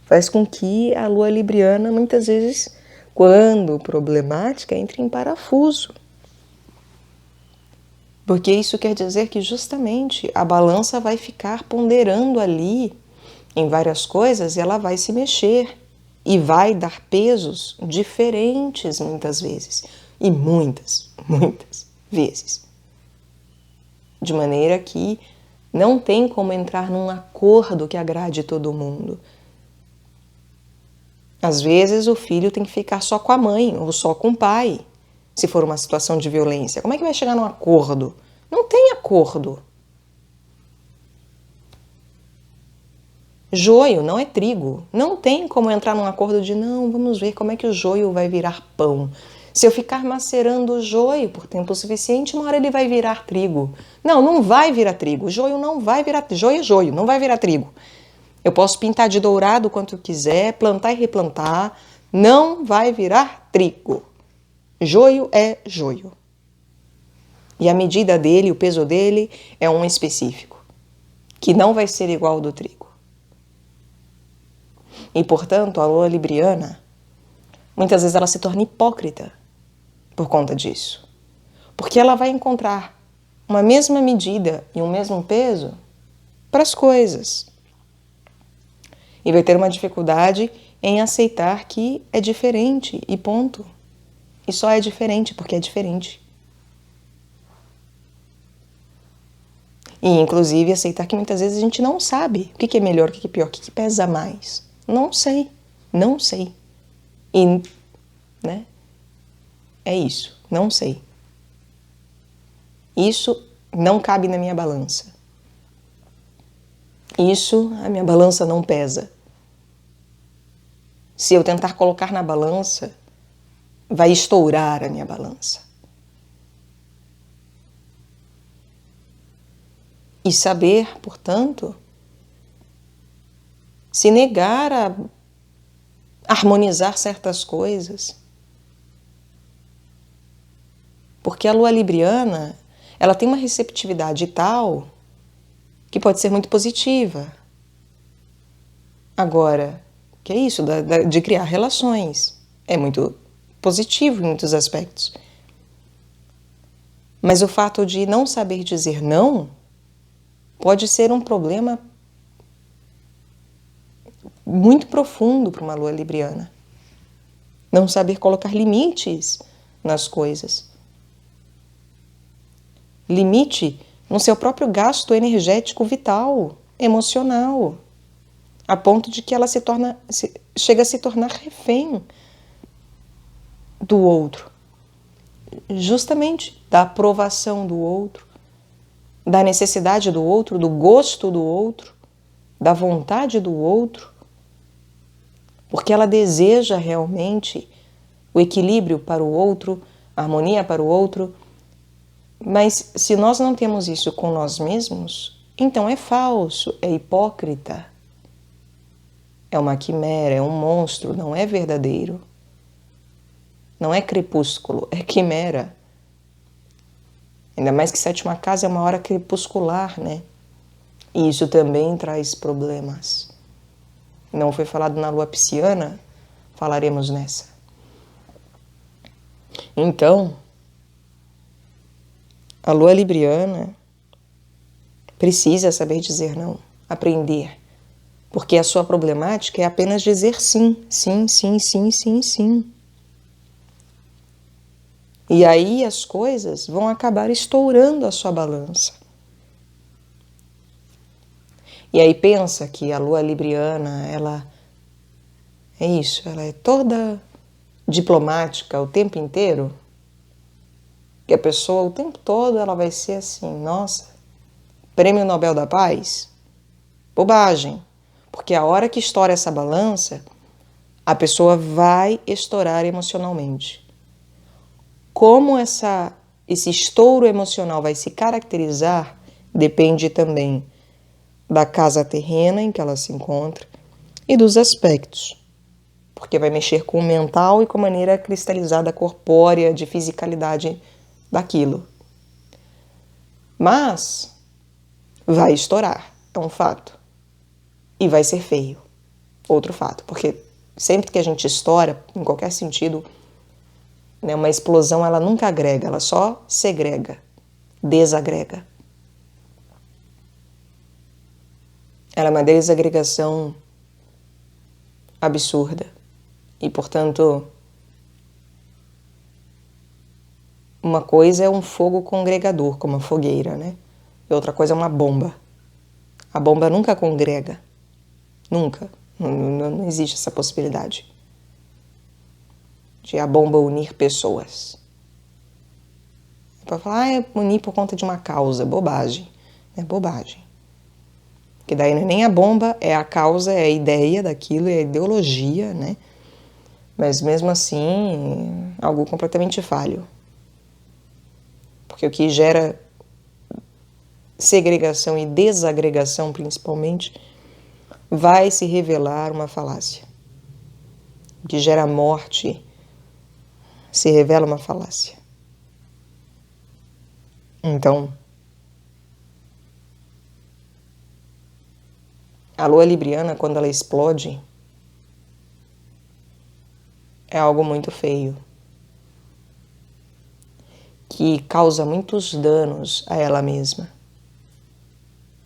A: faz com que a lua libriana, muitas vezes, quando problemática, entre em parafuso. Porque isso quer dizer que justamente a balança vai ficar ponderando ali em várias coisas e ela vai se mexer e vai dar pesos diferentes muitas vezes. E muitas vezes. De maneira que não tem como entrar num acordo que agrade todo mundo. Às vezes o filho tem que ficar só com a mãe ou só com o pai, se for uma situação de violência. Como é que vai chegar num acordo? Não tem acordo. Joio não é trigo. Não tem como entrar num acordo de não, vamos ver como é que o joio vai virar pão. Se eu ficar macerando o joio por tempo suficiente, uma hora ele vai virar trigo. Não, não vai virar trigo. O joio não vai virar trigo. Joio é joio, não vai virar trigo. Eu posso pintar de dourado quanto eu quiser, plantar e replantar, não vai virar trigo. Joio é joio. E a medida dele, o peso dele, é um específico, que não vai ser igual ao do trigo. E, portanto, a lua libriana, muitas vezes ela se torna hipócrita por conta disso. Porque ela vai encontrar uma mesma medida e um mesmo peso para as coisas. E vai ter uma dificuldade em aceitar que é diferente e ponto. E só é diferente porque é diferente. E, inclusive, aceitar que muitas vezes a gente não sabe o que é melhor, o que é pior, o que pesa mais. Não sei, não sei. E, né? É isso, não sei. Isso não cabe na minha balança. Isso a minha balança não pesa. Se eu tentar colocar na balança, vai estourar a minha balança. E saber, portanto, se negar a harmonizar certas coisas. Porque a lua libriana, ela tem uma receptividade tal que pode ser muito positiva. Agora, que é isso, de criar relações. É muito positivo em muitos aspectos. Mas o fato de não saber dizer não pode ser um problema muito profundo para uma lua libriana. Não saber colocar limites nas coisas. Limite no seu próprio gasto energético vital, emocional, a ponto de que ela chega a se tornar refém do outro, justamente da aprovação do outro, da necessidade do outro, do gosto do outro, da vontade do outro, porque ela deseja realmente o equilíbrio para o outro, a harmonia para o outro. Mas se nós não temos isso com nós mesmos, então é falso, é hipócrita, é uma quimera, é um monstro, não é verdadeiro. Não é crepúsculo, é quimera. Ainda mais que sétima casa é uma hora crepuscular, né? E isso também traz problemas. Não foi falado na lua pisciana, falaremos nessa. Então, a lua libriana precisa saber dizer não, aprender. Porque a sua problemática é apenas dizer sim, sim, sim, sim, sim, sim. E aí as coisas vão acabar estourando a sua balança. E aí pensa que a lua libriana, ela é isso, ela é toda diplomática o tempo inteiro. Que a pessoa o tempo todo ela vai ser assim, nossa, Prêmio Nobel da Paz? Bobagem. Porque a hora que estoura essa balança, a pessoa vai estourar emocionalmente. Como esse estouro emocional vai se caracterizar, depende também da casa terrena em que ela se encontra e dos aspectos. Porque vai mexer com o mental e com a maneira cristalizada, corpórea, de fisicalidade daquilo. Mas vai estourar, é um fato. E vai ser feio. outro fato, porque sempre que a gente estoura, em qualquer sentido, né, uma explosão ela nunca agrega, ela só segrega, desagrega. Ela é uma desagregação absurda e, portanto, uma coisa é um fogo congregador, como a fogueira, né? E outra coisa é uma bomba. A bomba nunca congrega, nunca. Não existe essa possibilidade de a bomba unir pessoas. Para falar, é unir por conta de uma causa, bobagem. É bobagem. Que daí não é nem a bomba, é a causa, é a ideia daquilo, é a ideologia, né? Mas mesmo assim, algo completamente falho. Porque o que gera segregação e desagregação, principalmente, vai se revelar uma falácia. O que gera morte se revela uma falácia. Então, a lua libriana, quando ela explode, é algo muito feio, que causa muitos danos a ela mesma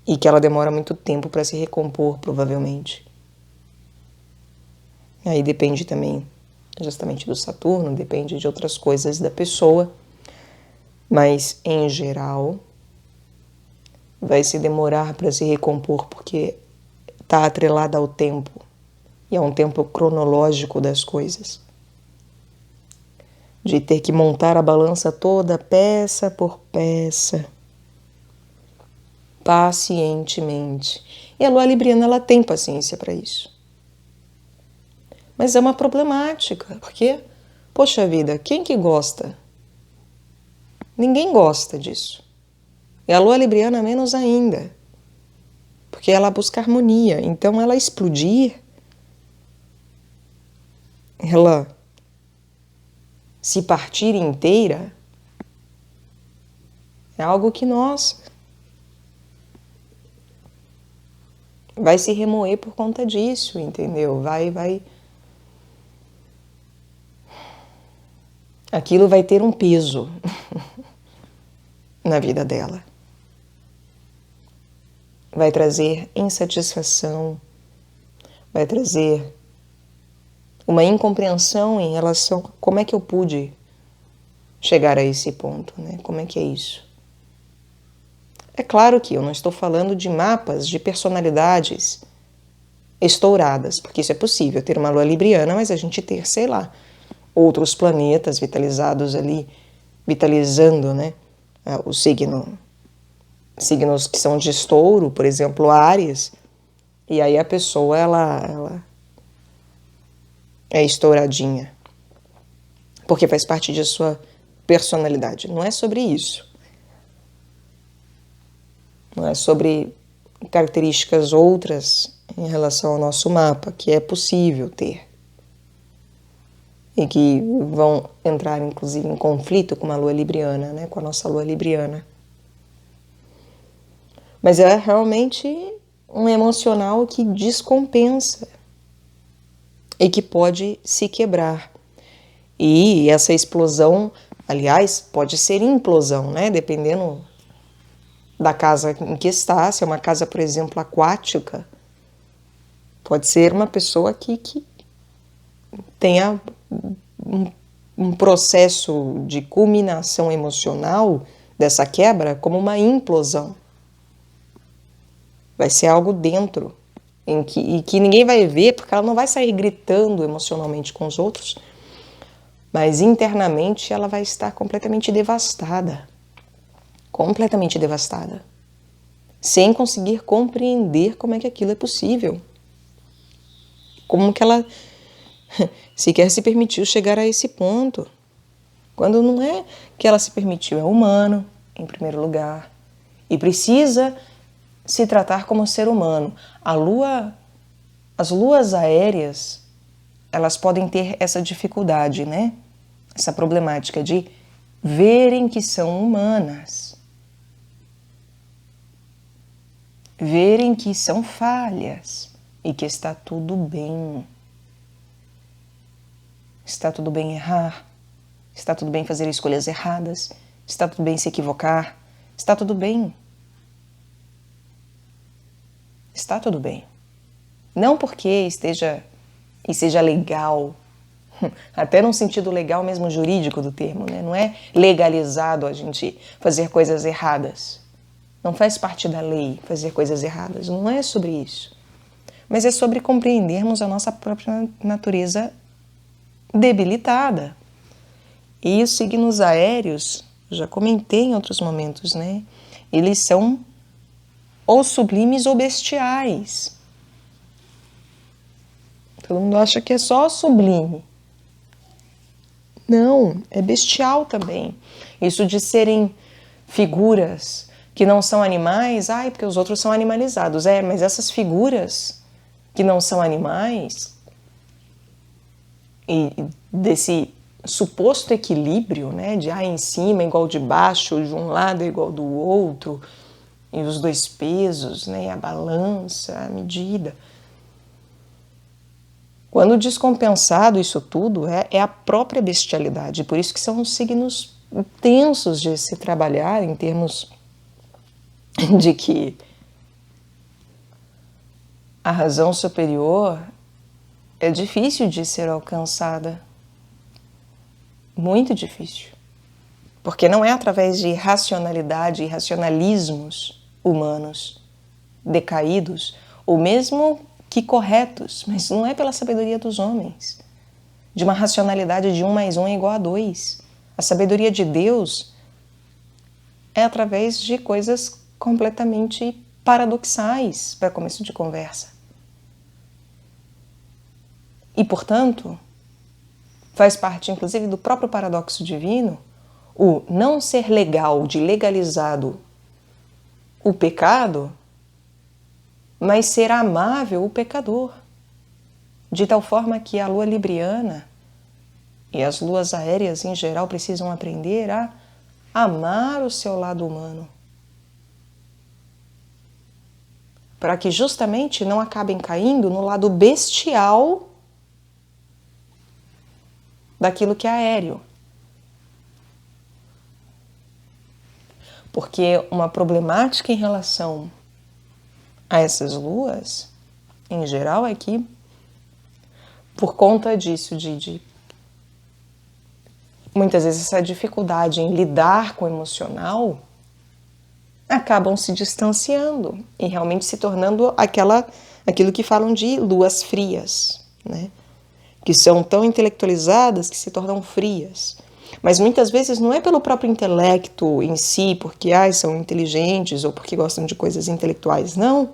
A: e que ela demora muito tempo para se recompor, provavelmente. Aí depende também justamente do Saturno, depende de outras coisas da pessoa, mas em geral vai se demorar para se recompor porque está atrelada ao tempo e é um tempo cronológico das coisas. De ter que montar a balança toda, peça por peça, pacientemente. E a lua libriana, ela tem paciência para isso. Mas é uma problemática, porque, poxa vida, quem que gosta? Ninguém gosta disso. E a lua libriana menos ainda, porque ela busca harmonia. Então, ela explodir, ela se partir inteira, é algo que, nossa, vai se remoer por conta disso, entendeu? Vai. Aquilo vai ter um peso na vida dela. Vai trazer insatisfação, vai trazer uma incompreensão em relação a como é que eu pude chegar a esse ponto, né? Como é que é isso? É claro que eu não estou falando de mapas de personalidades estouradas, porque isso é possível, ter uma lua libriana, mas a gente ter, sei lá, outros planetas vitalizados ali, vitalizando, né, o signos que são de estouro, por exemplo, Áries, e aí a pessoa, ela é estouradinha, porque faz parte de sua personalidade. Não é sobre isso. Não é sobre características outras em relação ao nosso mapa, que é possível ter. E que vão entrar, inclusive, em conflito com a lua libriana, né? Com a nossa lua libriana. Mas é realmente um emocional que descompensa e que pode se quebrar. E essa explosão, aliás, pode ser implosão, né? Dependendo da casa em que está. Se é uma casa, por exemplo, aquática, pode ser uma pessoa que tenha um processo de culminação emocional dessa quebra como uma implosão. Vai ser algo dentro e que ninguém vai ver, porque ela não vai sair gritando emocionalmente com os outros, mas internamente ela vai estar completamente devastada, sem conseguir compreender como é que aquilo é possível, como que ela sequer se permitiu chegar a esse ponto, quando não é que ela se permitiu, é humano, em primeiro lugar, e precisa se tratar como ser humano. As luas aéreas, elas podem ter essa dificuldade, né? Essa problemática de verem que são humanas, verem que são falhas e que está tudo bem. Está tudo bem errar, está tudo bem fazer escolhas erradas, está tudo bem se equivocar, está tudo bem. Está tudo bem. Não porque esteja e seja legal, até num sentido legal mesmo jurídico do termo, né? Não é legalizado a gente fazer coisas erradas. Não faz parte da lei fazer coisas erradas, não é sobre isso. Mas é sobre compreendermos a nossa própria natureza debilitada. E os signos aéreos, já comentei em outros momentos, né? Eles são ou sublimes ou bestiais. Todo mundo acha que é só sublime. Não, é bestial também. Isso de serem figuras que não são animais, porque os outros são animalizados. Mas essas figuras que não são animais e desse suposto equilíbrio, né, de em cima é igual de baixo, de um lado é igual do outro, e os dois pesos, né, a balança, a medida. Quando descompensado isso tudo, é a própria bestialidade. Por isso que são signos tensos de se trabalhar em termos de que a razão superior é difícil de ser alcançada. Muito difícil. Porque não é através de racionalidade e racionalismos humanos decaídos, ou mesmo que corretos, mas não é pela sabedoria dos homens, de uma racionalidade de 1 mais 1 é igual a 2. A sabedoria de Deus é através de coisas completamente paradoxais para começo de conversa. E, portanto, faz parte, inclusive, do próprio paradoxo divino, o não ser legal, de legalizado o pecado, mas ser amável o pecador. De tal forma que a lua libriana e as luas aéreas em geral precisam aprender a amar o seu lado humano. Para que justamente não acabem caindo no lado bestial daquilo que é aéreo. Porque uma problemática em relação a essas luas, em geral, é que, por conta disso, de muitas vezes essa dificuldade em lidar com o emocional, acabam se distanciando e realmente se tornando aquilo que falam de luas frias, né? Que são tão intelectualizadas que se tornam frias. Mas muitas vezes não é pelo próprio intelecto em si, porque são inteligentes ou porque gostam de coisas intelectuais, não.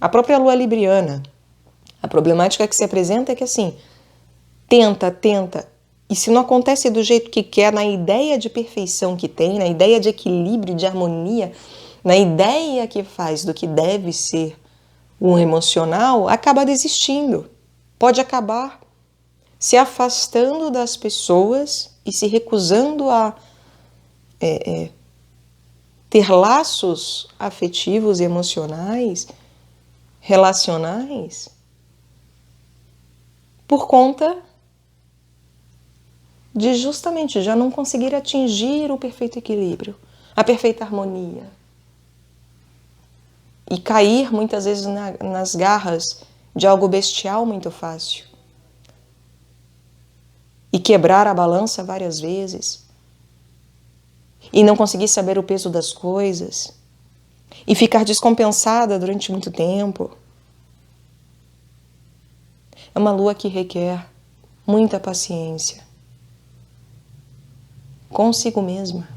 A: A própria lua libriana, a problemática que se apresenta é que assim, tenta, e se não acontece do jeito que quer, na ideia de perfeição que tem, na ideia de equilíbrio, de harmonia, na ideia que faz do que deve ser um emocional, acaba desistindo. Pode acabar se afastando das pessoas e se recusando a ter laços afetivos e emocionais, relacionais, por conta de justamente já não conseguir atingir o perfeito equilíbrio, a perfeita harmonia. E cair muitas vezes nas garras de algo bestial muito fácil. E quebrar a balança várias vezes. E não conseguir saber o peso das coisas. E ficar descompensada durante muito tempo. É uma lua que requer muita paciência. Consigo mesma.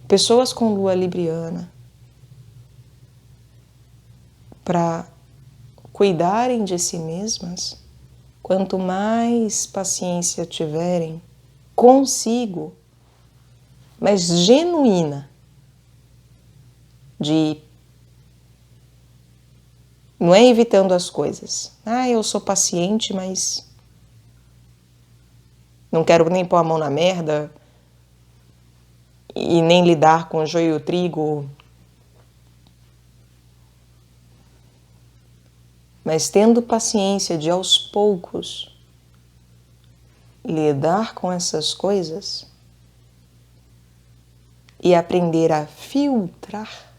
A: Pessoas com lua libriana, para cuidarem de si mesmas, quanto mais paciência tiverem consigo, mas genuína, não é evitando as coisas. Eu sou paciente, mas não quero nem pôr a mão na merda e nem lidar com o joio e o trigo. mas tendo paciência de aos poucos lidar com essas coisas e aprender a filtrar,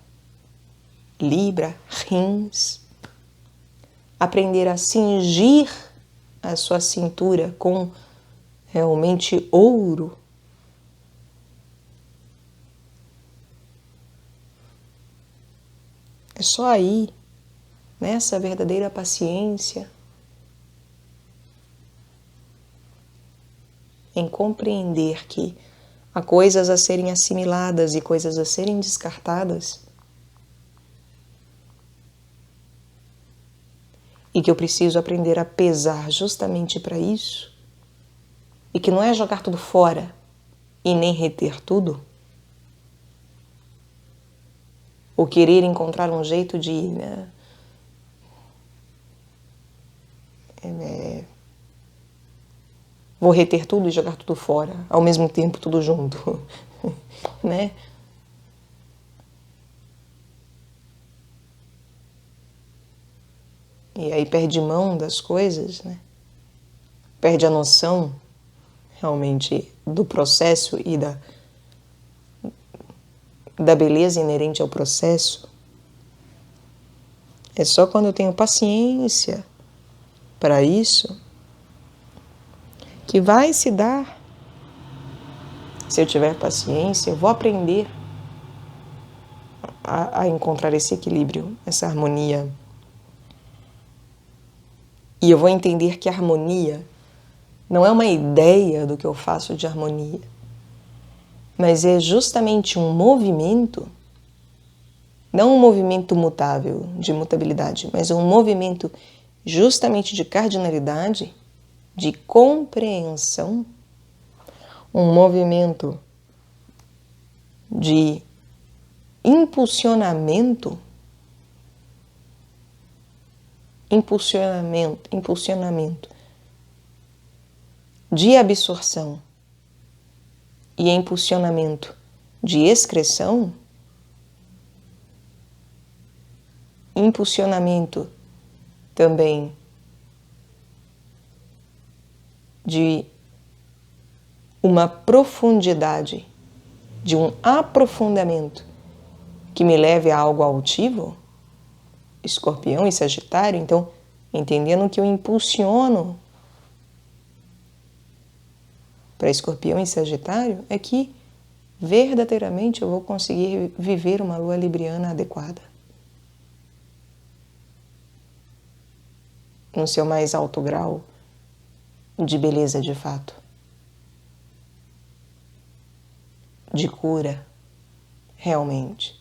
A: Libra, rins, aprender a cingir a sua cintura com realmente ouro. É só aí, nessa verdadeira paciência, em compreender que há coisas a serem assimiladas e coisas a serem descartadas, e que eu preciso aprender a pesar justamente para isso, e que não é jogar tudo fora e nem reter tudo, ou querer encontrar um jeito de vou reter tudo e jogar tudo fora, ao mesmo tempo tudo junto, né? E aí perde mão das coisas, né? Perde a noção realmente do processo e da beleza inerente ao processo. É só quando eu tenho paciência para isso que vai se dar. Se eu tiver paciência, eu vou aprender a encontrar esse equilíbrio, essa harmonia. E eu vou entender que a harmonia não é uma ideia do que eu faço de harmonia, mas é justamente um movimento, não um movimento mutável, de mutabilidade, mas um movimento justamente de cardinalidade, de compreensão, um movimento de impulsionamento, de absorção e impulsionamento de excreção, impulsionamento também de uma profundidade, de um aprofundamento que me leve a algo altivo, Escorpião e Sagitário. Então, entendendo que eu impulsiono para Escorpião e Sagitário, é que verdadeiramente eu vou conseguir viver uma lua libriana adequada, no seu mais alto grau de beleza de fato, de cura, realmente.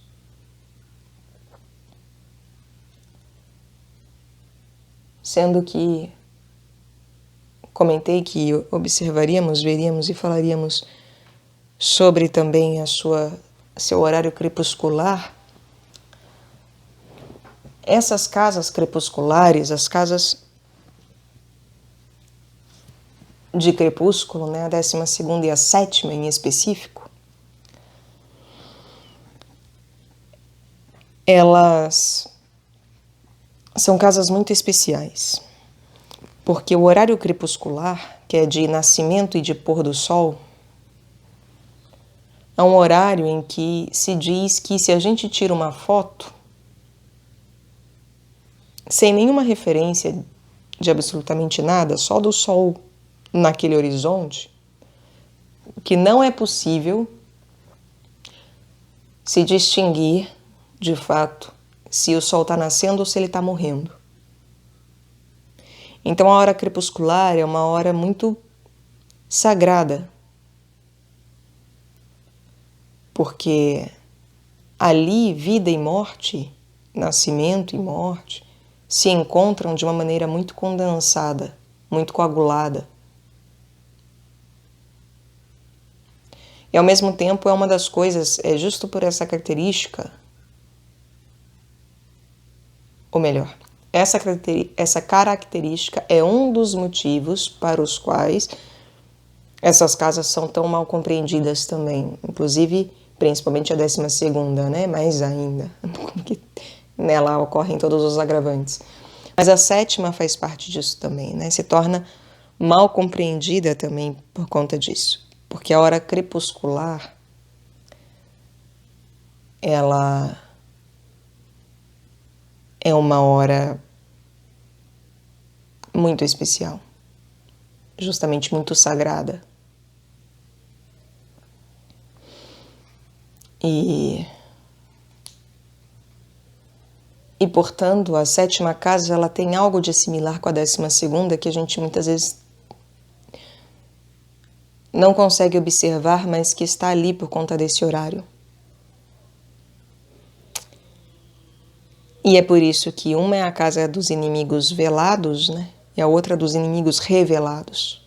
A: Sendo que comentei que observaríamos, veríamos e falaríamos sobre também seu horário crepuscular. Essas casas crepusculares, as casas de crepúsculo, né, a 12ª e a 7ª em específico, elas são casas muito especiais, porque o horário crepuscular, que é de nascimento e de pôr do sol, é um horário em que se diz que se a gente tira uma foto sem nenhuma referência de absolutamente nada, só do sol naquele horizonte, que não é possível se distinguir, de fato, se o sol está nascendo ou se ele está morrendo. Então a hora crepuscular é uma hora muito sagrada, porque ali vida e morte, nascimento e morte, se encontram de uma maneira muito condensada, muito coagulada. E ao mesmo tempo é uma das coisas, é justo por essa característica, ou melhor, essa característica é um dos motivos para os quais essas casas são tão mal compreendidas também, inclusive, principalmente a 12ª, né? Mais ainda, porque nela ocorrem todos os agravantes. Mas a sétima faz parte disso também, né? Se torna mal compreendida também por conta disso. Porque a hora crepuscular, ela é uma hora muito especial, justamente muito sagrada. E portanto, a sétima casa ela tem algo de similar com a 12ª, que a gente muitas vezes não consegue observar, mas que está ali por conta desse horário. E é por isso que uma é a casa dos inimigos velados, né? E a outra dos inimigos revelados.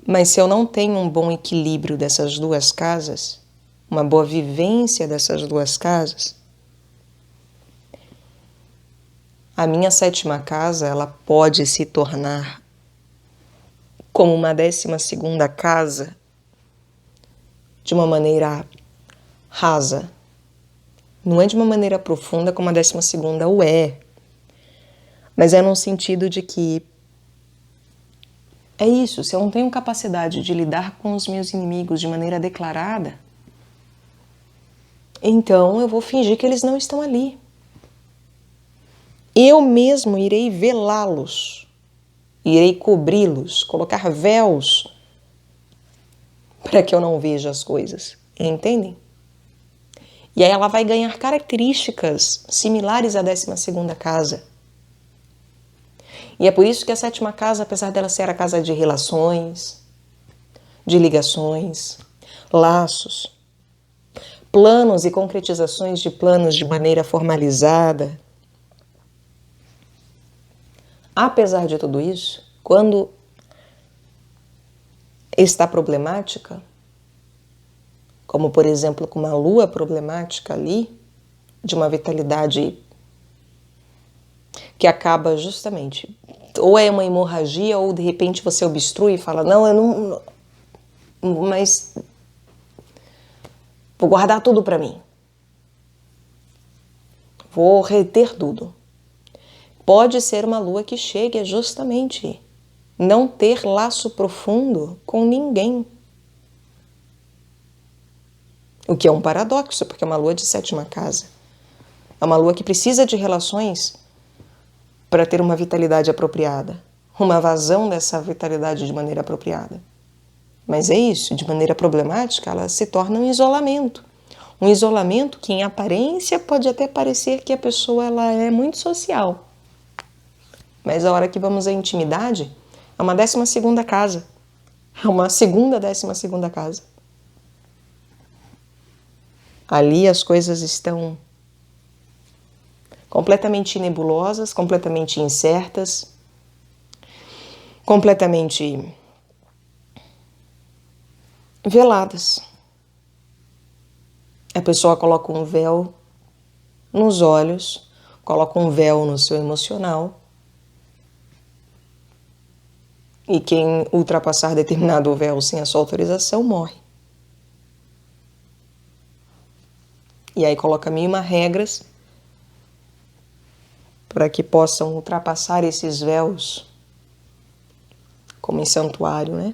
A: Mas se eu não tenho um bom equilíbrio dessas duas casas, uma boa vivência dessas duas casas, a minha sétima casa, ela pode se tornar como uma 12ª casa de uma maneira rasa. Não é de uma maneira profunda como a 12ª o é, mas é num sentido de que é isso, se eu não tenho capacidade de lidar com os meus inimigos de maneira declarada, então eu vou fingir que eles não estão ali. Eu mesmo irei velá-los, irei cobri-los, colocar véus para que eu não veja as coisas, entendem? E aí ela vai ganhar características similares à 12ª casa. E é por isso que a sétima casa, apesar dela ser a casa de relações, de ligações, laços, planos e concretizações de planos de maneira formalizada, apesar de tudo isso, quando está problemática, como por exemplo com uma lua problemática ali, de uma vitalidade que acaba justamente, ou é uma hemorragia, ou de repente você obstrui e fala, não, eu não, mas vou guardar tudo para mim. Vou reter tudo. Pode ser uma lua que chegue a justamente não ter laço profundo com ninguém. O que é um paradoxo, porque é uma lua de 7ª casa. É uma lua que precisa de relações para ter uma vitalidade apropriada, uma vazão dessa vitalidade de maneira apropriada. Mas é isso, de maneira problemática, ela se torna um isolamento. Um isolamento que, em aparência, pode até parecer que a pessoa ela é muito social. Mas a hora que vamos à intimidade, é uma 12ª casa. É uma segunda 12ª casa. Ali as coisas estão completamente nebulosas, completamente incertas, completamente veladas. A pessoa coloca um véu nos olhos, coloca um véu no seu emocional, e quem ultrapassar determinado véu sem a sua autorização morre. E aí coloca 1001 regras para que possam ultrapassar esses véus, como em santuário, né?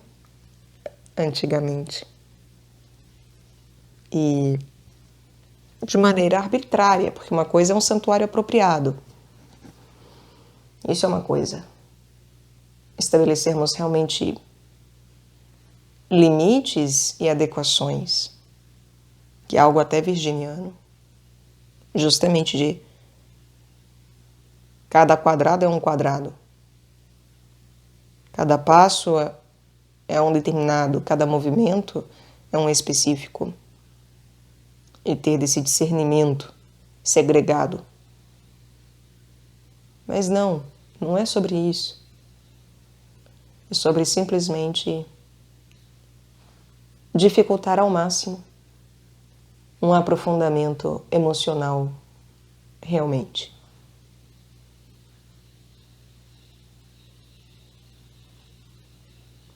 A: Antigamente. E de maneira arbitrária, porque uma coisa é um santuário apropriado. Isso é uma coisa. Estabelecermos realmente limites e adequações, que é algo até virginiano, justamente de cada quadrado é um quadrado, cada passo é um determinado, cada movimento é um específico, e ter esse discernimento segregado. Mas não é sobre isso. É sobre simplesmente dificultar ao máximo um aprofundamento emocional realmente.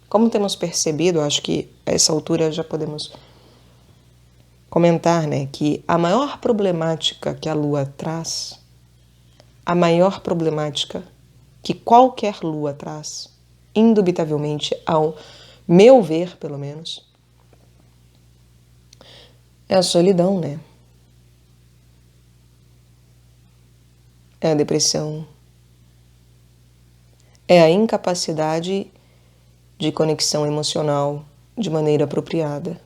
A: Como temos percebido, acho que a essa altura já podemos comentar, né, que a maior problemática que a Lua traz a maior problemática que qualquer lua traz, indubitavelmente, ao meu ver, pelo menos, é a solidão, né? É a depressão. É a incapacidade de conexão emocional de maneira apropriada.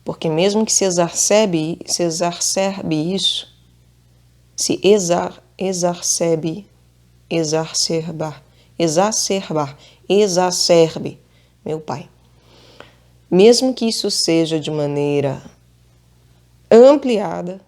A: Porque mesmo que se exacerbe isso, se exacerbe, meu pai. Mesmo que isso seja de maneira ampliada,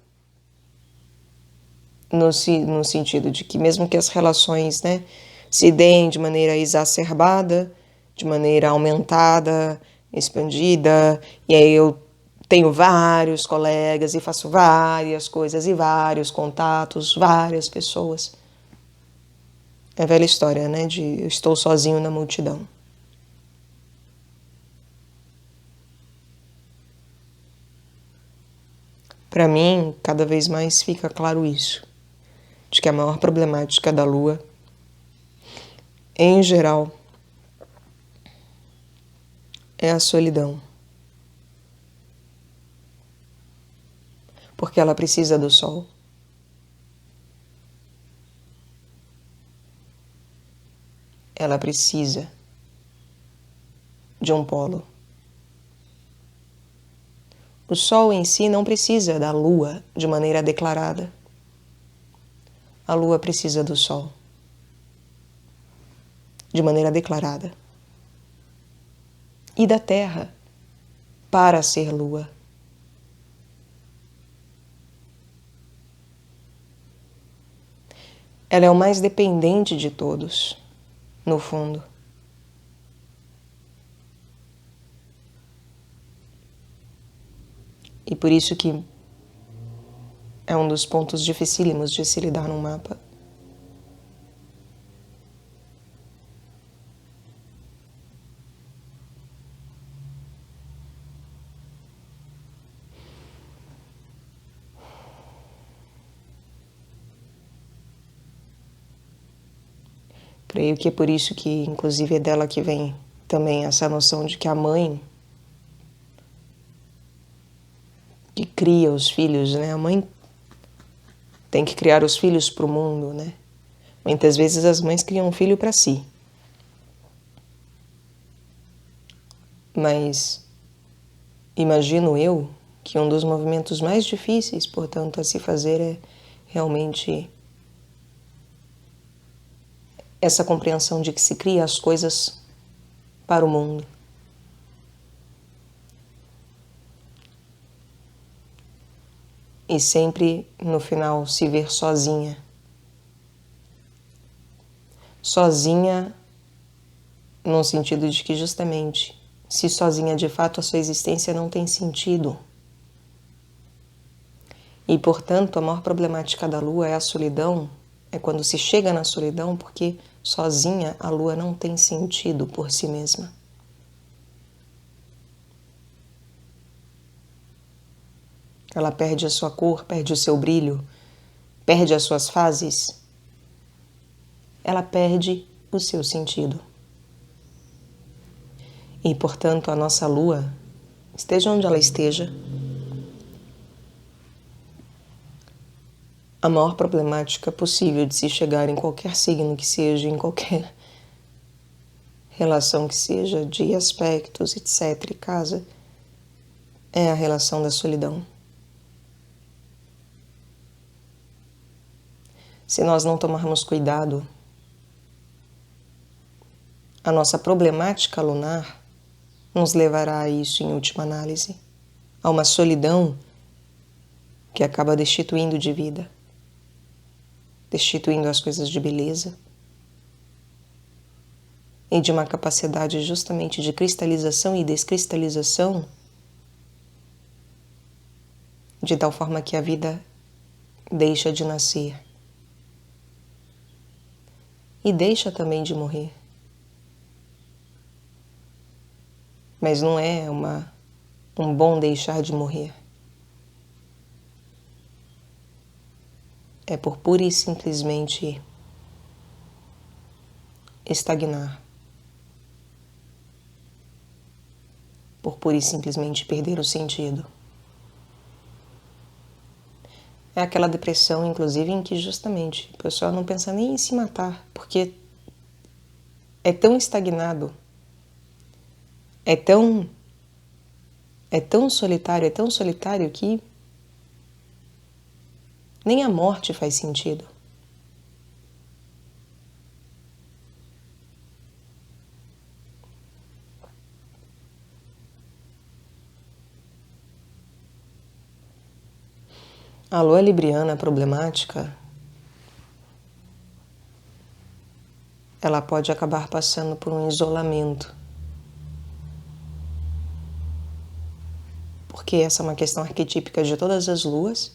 A: no sentido de que mesmo que as relações, né, se deem de maneira exacerbada, de maneira aumentada, expandida, e aí eu tenho vários colegas e faço várias coisas e vários contatos, várias pessoas. É a velha história, né, de eu estou sozinho na multidão. Para mim, cada vez mais fica claro isso, de que a maior problemática da Lua, em geral, é a solidão. Porque ela precisa do Sol. Ela precisa de um polo. O Sol em si não precisa da Lua de maneira declarada. A Lua precisa do Sol de maneira declarada. E da Terra para ser Lua. Ela é o mais dependente de todos, no fundo. E por isso que é um dos pontos dificílimos de se lidar num mapa. Creio que é por isso que, inclusive, é dela que vem também essa noção de que a mãe que cria os filhos, né? A mãe tem que criar os filhos para o mundo, né? Muitas vezes as mães criam um filho para si. Mas imagino eu que um dos movimentos mais difíceis, portanto, a se fazer é realmente essa compreensão de que se cria as coisas para o mundo. E sempre, no final, se ver sozinha. Sozinha no sentido de que, justamente, se sozinha de fato a sua existência não tem sentido. E, portanto, a maior problemática da Lua é a solidão, é quando se chega na solidão, porque sozinha a Lua não tem sentido por si mesma. Ela perde a sua cor, perde o seu brilho, perde as suas fases. Ela perde o seu sentido. E, portanto, a nossa Lua, esteja onde ela esteja, a maior problemática possível de se chegar em qualquer signo que seja, em qualquer relação que seja, de aspectos, etc., e casa, é a relação da solidão. Se nós não tomarmos cuidado, a nossa problemática lunar nos levará a isso em última análise, a uma solidão que acaba destituindo de vida, destituindo as coisas de beleza e de uma capacidade justamente de cristalização e descristalização, de tal forma que a vida deixa de nascer e deixa também de morrer. Mas não é um bom deixar de morrer. é por pura e simplesmente estagnar, por pura e simplesmente perder o sentido. É aquela depressão, inclusive, em que justamente a pessoa não pensa nem em se matar, porque é tão estagnado, é tão solitário que nem a morte faz sentido. A lua libriana problemática, ela pode acabar passando por um isolamento. Porque essa é uma questão arquetípica de todas as luas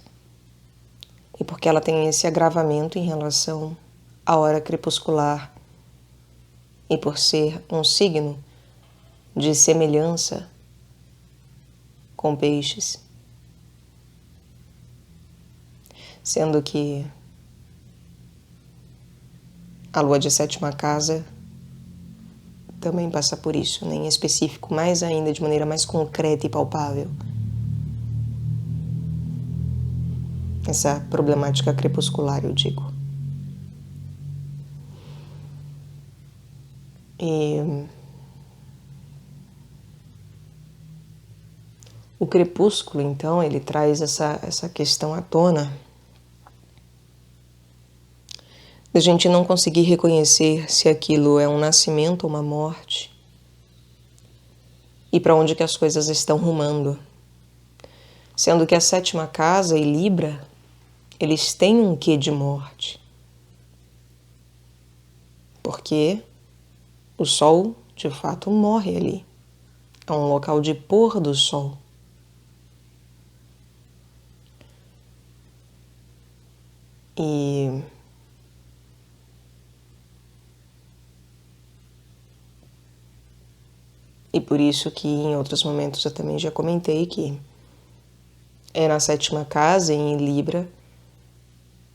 A: e porque ela tem esse agravamento em relação à hora crepuscular e por ser um signo de semelhança com peixes. Sendo que a lua de 7ª casa também passa por isso, né? Em específico, mais ainda, de maneira mais concreta e palpável. Essa problemática crepuscular, eu digo. E o crepúsculo, então, ele traz essa questão à tona da gente não conseguir reconhecer se aquilo é um nascimento ou uma morte e para onde que as coisas estão rumando. Sendo que a 7ª casa e Libra, eles têm um quê de morte. Porque o Sol, de fato, morre ali. É um local de pôr do Sol. E por isso que em outros momentos eu também já comentei que é na 7ª casa, em Libra,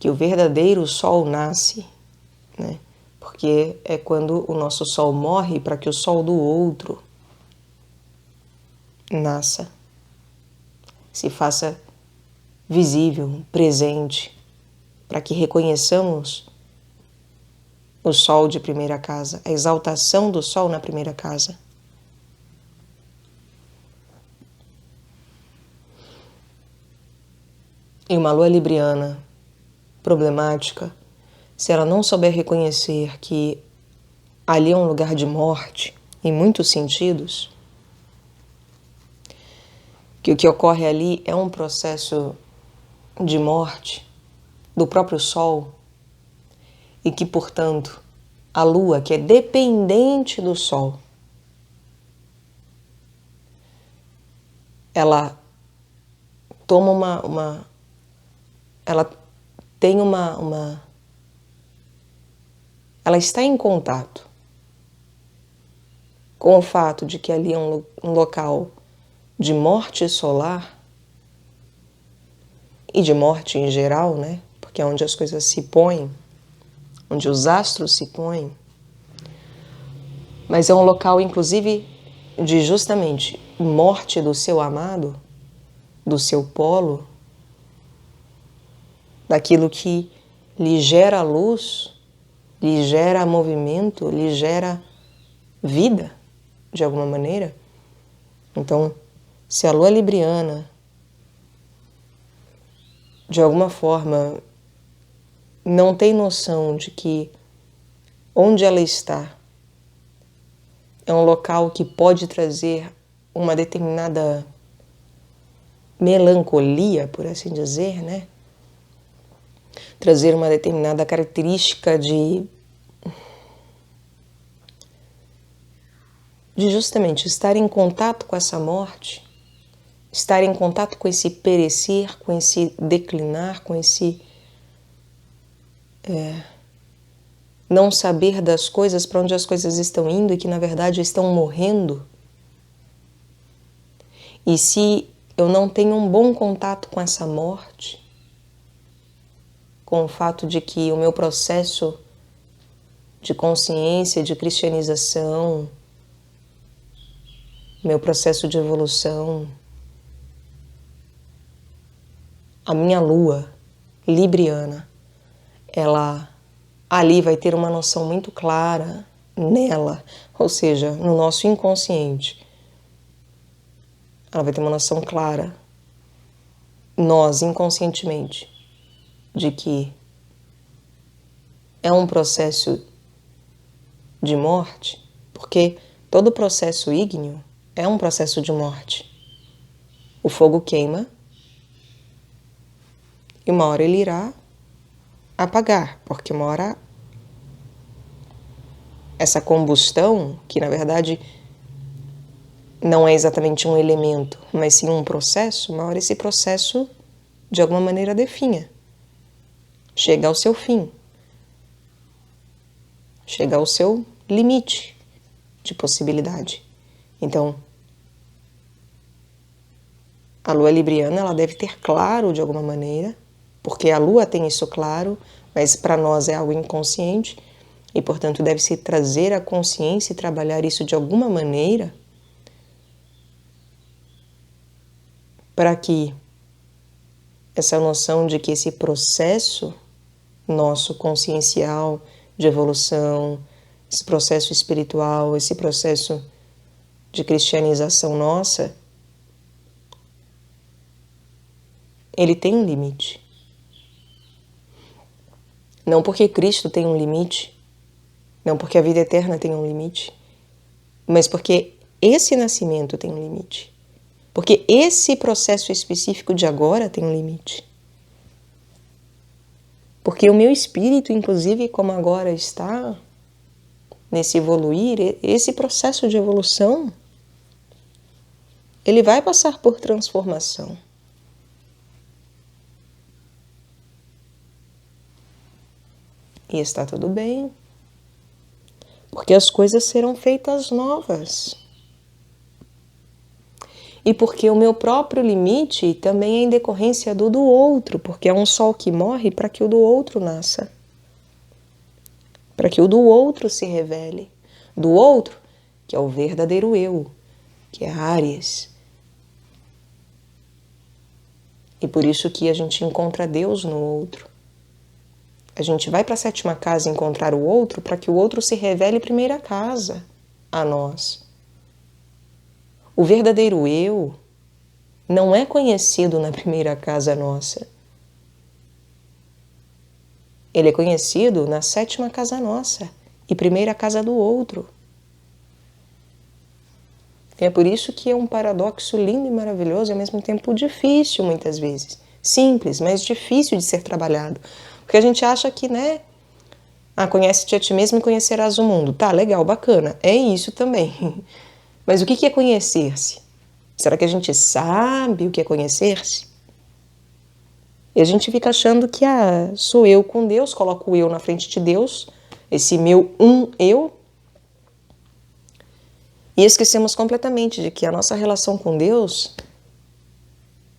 A: que o verdadeiro Sol nasce, né? Porque é quando o nosso Sol morre para que o Sol do outro nasça, se faça visível, presente, para que reconheçamos o Sol de primeira casa, a exaltação do Sol na primeira casa. E uma lua libriana problemática, se ela não souber reconhecer que ali é um lugar de morte, em muitos sentidos, que o que ocorre ali é um processo de morte do próprio Sol e que, portanto, a Lua, que é dependente do Sol, ela toma ela tem ela está em contato com o fato de que ali é um local de morte solar e de morte em geral, né? Porque é onde as coisas se põem, onde os astros se põem. Mas é um local, inclusive, de justamente morte do seu amado, do seu polo, daquilo que lhe gera luz, lhe gera movimento, lhe gera vida, de alguma maneira. Então, se a lua libriana, de alguma forma, não tem noção de que onde ela está é um local que pode trazer uma determinada melancolia, por assim dizer, né? Trazer uma determinada característica de justamente estar em contato com essa morte, estar em contato com esse perecer, com esse declinar, com esse não saber das coisas, para onde as coisas estão indo e que na verdade estão morrendo. E se eu não tenho um bom contato com essa morte, com o fato de que o meu processo de consciência, de cristianização, meu processo de evolução, a minha lua libriana, ela ali vai ter uma noção muito clara nela, ou seja, no nosso inconsciente. Ela vai ter uma noção clara, nós inconscientemente, de que é um processo de morte, porque todo processo ígneo é um processo de morte. O fogo queima e uma hora ele irá apagar, porque uma hora essa combustão, que na verdade não é exatamente um elemento, mas sim um processo, uma hora esse processo de alguma maneira definha, chega ao seu fim, chega ao seu limite de possibilidade. Então, a lua libriana, ela deve ter claro de alguma maneira, porque a lua tem isso claro, mas para nós é algo inconsciente, e portanto deve-se trazer a consciência e trabalhar isso de alguma maneira para que essa noção de que esse processo nosso consciencial de evolução, esse processo espiritual, esse processo de cristianização nossa, ele tem um limite. Não porque Cristo tem um limite, não porque a vida eterna tem um limite, mas porque esse nascimento tem um limite. Porque esse processo específico de agora tem um limite. Porque o meu espírito, inclusive, como agora está nesse evoluir, esse processo de evolução, ele vai passar por transformação. E está tudo bem, porque as coisas serão feitas novas. E porque o meu próprio limite também é em decorrência do outro, porque é um sol que morre para que o do outro nasça. Para que o do outro se revele. Do outro, que é o verdadeiro eu, que é Áries. E por isso que a gente encontra Deus no outro. A gente vai para a 7ª casa encontrar o outro para que o outro se revele primeira casa a nós. O verdadeiro eu não é conhecido na primeira casa nossa. Ele é conhecido na 7ª casa nossa e primeira casa do outro. E é por isso que é um paradoxo lindo e maravilhoso e ao mesmo tempo difícil muitas vezes. Simples, mas difícil de ser trabalhado. Porque a gente acha que, conhece-te a ti mesmo e conhecerás o mundo. Tá, legal, bacana. É isso também. Mas o que é conhecer-se? Será que a gente sabe o que é conhecer-se? E a gente fica achando que sou eu com Deus, coloco o eu na frente de Deus, esse meu eu. E esquecemos completamente de que a nossa relação com Deus,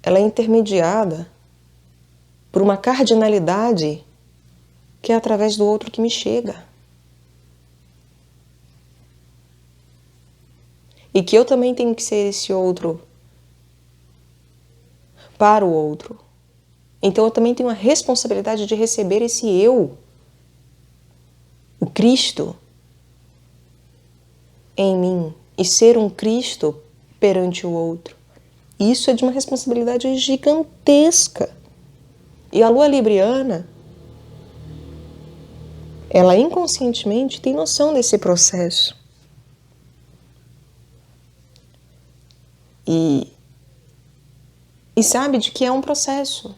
A: ela é intermediada por uma cardinalidade que é através do outro que me chega. E que eu também tenho que ser esse outro para o outro. Então eu também tenho a responsabilidade de receber esse eu, o Cristo, em mim, e ser um Cristo perante o outro. Isso é de uma responsabilidade gigantesca. E a lua libriana, ela inconscientemente tem noção desse processo. E sabe de que é um processo.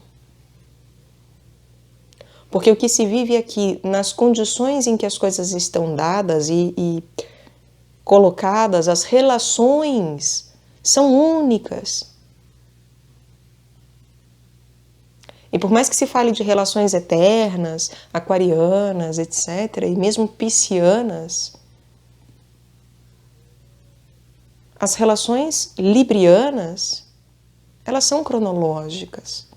A: Porque o que se vive aqui, nas condições em que as coisas estão dadas e colocadas, as relações são únicas. E por mais que se fale de relações eternas, aquarianas, etc., e mesmo piscianas, as relações librianas, elas são cronológicas.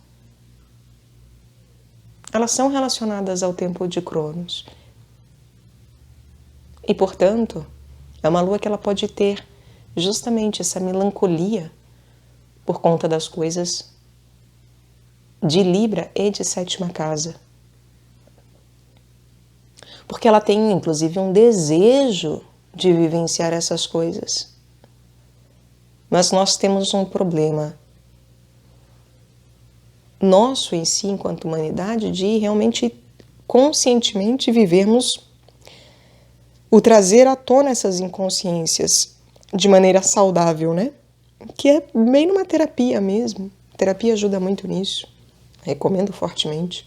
A: elas são relacionadas ao tempo de Cronos. E, portanto, é uma lua que ela pode ter justamente essa melancolia por conta das coisas de Libra e de 7ª casa. Porque ela tem, inclusive, um desejo de vivenciar essas coisas. Mas nós temos um problema nosso em si, enquanto humanidade, de realmente conscientemente vivermos o trazer à tona essas inconsciências de maneira saudável, né? Que é bem numa terapia mesmo. A terapia ajuda muito nisso. Recomendo fortemente.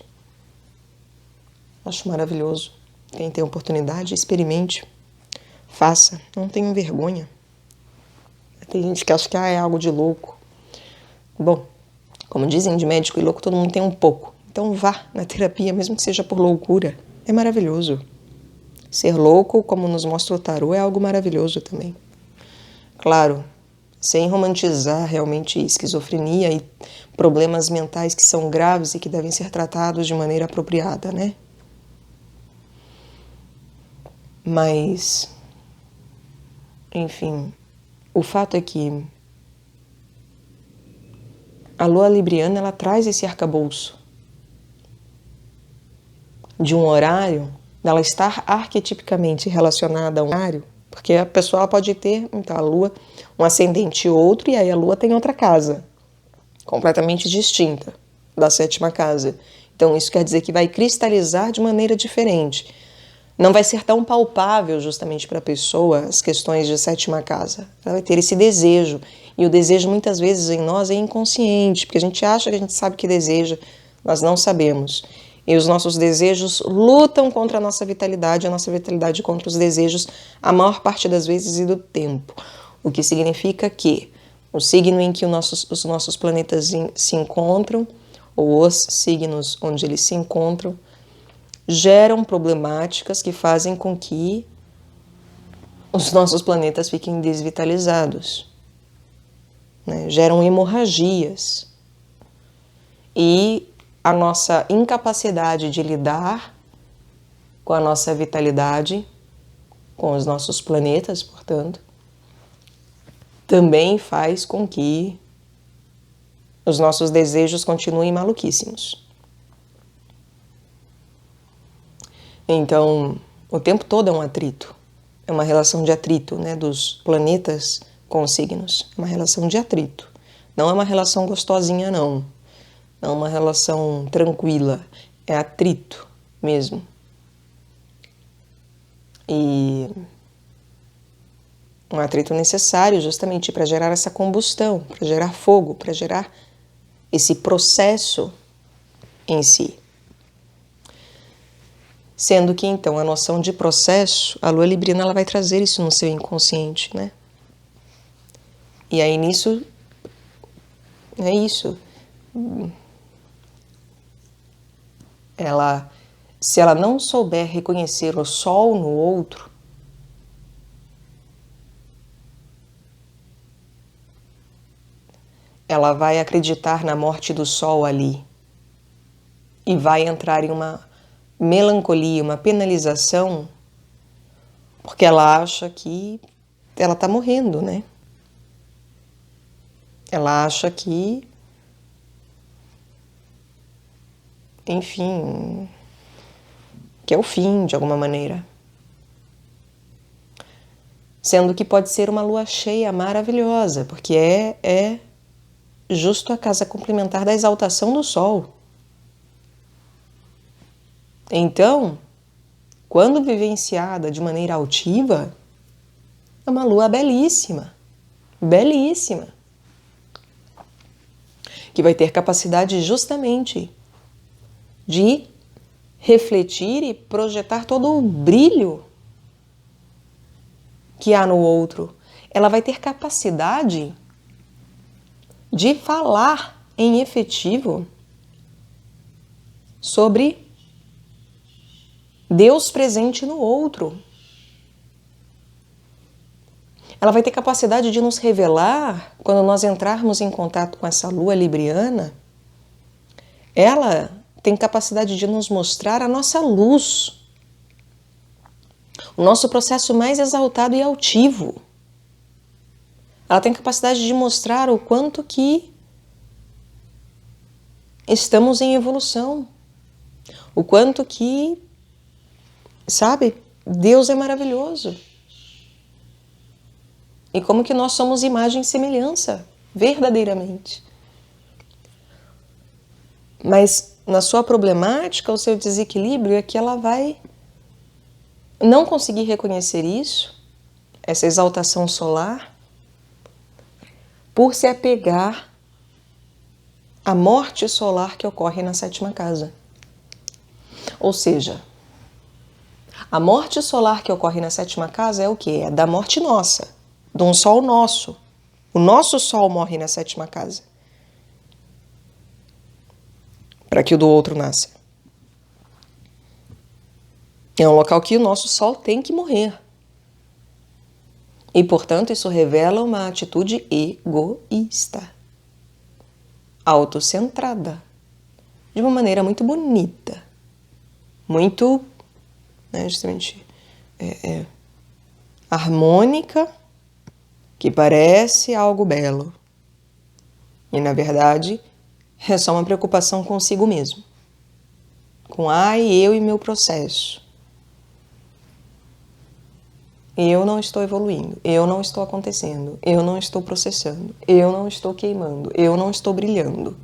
A: Acho maravilhoso. Quem tem oportunidade, experimente. Faça. Não tenham vergonha. Tem gente que acha que é algo de louco. Bom, como dizem, de médico e louco todo mundo tem um pouco. Então vá na terapia, mesmo que seja por loucura. É maravilhoso. Ser louco, como nos mostra o tarô, é algo maravilhoso também. Claro, sem romantizar realmente esquizofrenia e problemas mentais que são graves e que devem ser tratados de maneira apropriada, né? Mas, enfim, o fato é que a lua libriana, ela traz esse arcabouço de um horário, dela estar arquetipicamente relacionada a um horário, porque a pessoa pode ter, então, a lua, um ascendente e outro, e aí a lua tem outra casa, completamente distinta da 7ª casa. Então isso quer dizer que vai cristalizar de maneira diferente. Não vai ser tão palpável justamente para a pessoa as questões de 7ª casa. Ela vai ter esse desejo. E o desejo muitas vezes em nós é inconsciente, porque a gente acha que a gente sabe o que deseja, nós não sabemos. E os nossos desejos lutam contra a nossa vitalidade contra os desejos a maior parte das vezes e do tempo. O que significa que o signo em que os nossos planetas se encontram, ou os signos onde eles se encontram, geram problemáticas que fazem com que os nossos planetas fiquem desvitalizados, né? Geram hemorragias. E a nossa incapacidade de lidar com a nossa vitalidade, com os nossos planetas, portanto, também faz com que os nossos desejos continuem maluquíssimos. Então, o tempo todo é um atrito. É uma relação de atrito, né, dos planetas com os signos. É uma relação de atrito. Não é uma relação gostosinha, não. Não é uma relação tranquila. É atrito mesmo. E um atrito necessário justamente para gerar essa combustão, para gerar fogo, para gerar esse processo em si. Sendo que, então, a noção de processo, a lua libriana, ela vai trazer isso no seu inconsciente, né? E aí, nisso, é isso. Se ela não souber reconhecer o sol no outro, ela vai acreditar na morte do sol ali e vai entrar em uma melancolia, uma penalização, porque ela acha que ela está morrendo, né? Ela acha que, enfim, que é o fim, de alguma maneira. Sendo que pode ser uma lua cheia maravilhosa, porque é justo a casa complementar da exaltação do sol. Então, quando vivenciada de maneira altiva, é uma lua belíssima, belíssima, que vai ter capacidade justamente de refletir e projetar todo o brilho que há no outro. Ela vai ter capacidade de falar em efetivo sobre Deus presente no outro. Ela vai ter capacidade de nos revelar, quando nós entrarmos em contato com essa lua libriana, ela tem capacidade de nos mostrar a nossa luz, o nosso processo mais exaltado e altivo. Ela tem capacidade de mostrar o quanto que estamos em evolução, o quanto que, sabe, Deus é maravilhoso. E como que nós somos imagem e semelhança, verdadeiramente. Mas na sua problemática, o seu desequilíbrio é que ela vai não conseguir reconhecer isso, essa exaltação solar, por se apegar à morte solar que ocorre na 7ª casa. Ou seja, a morte solar que ocorre na 7ª casa é o quê? É da morte nossa, de um sol nosso. O nosso sol morre na 7ª casa, para que o do outro nasça. É um local que o nosso sol tem que morrer. E, portanto, isso revela uma atitude egoísta, autocentrada, de uma maneira muito bonita, muito, justamente, harmônica, que parece algo belo. E, na verdade, é só uma preocupação consigo mesmo. Com eu e meu processo. Eu não estou evoluindo, eu não estou acontecendo, eu não estou processando, eu não estou queimando, eu não estou brilhando.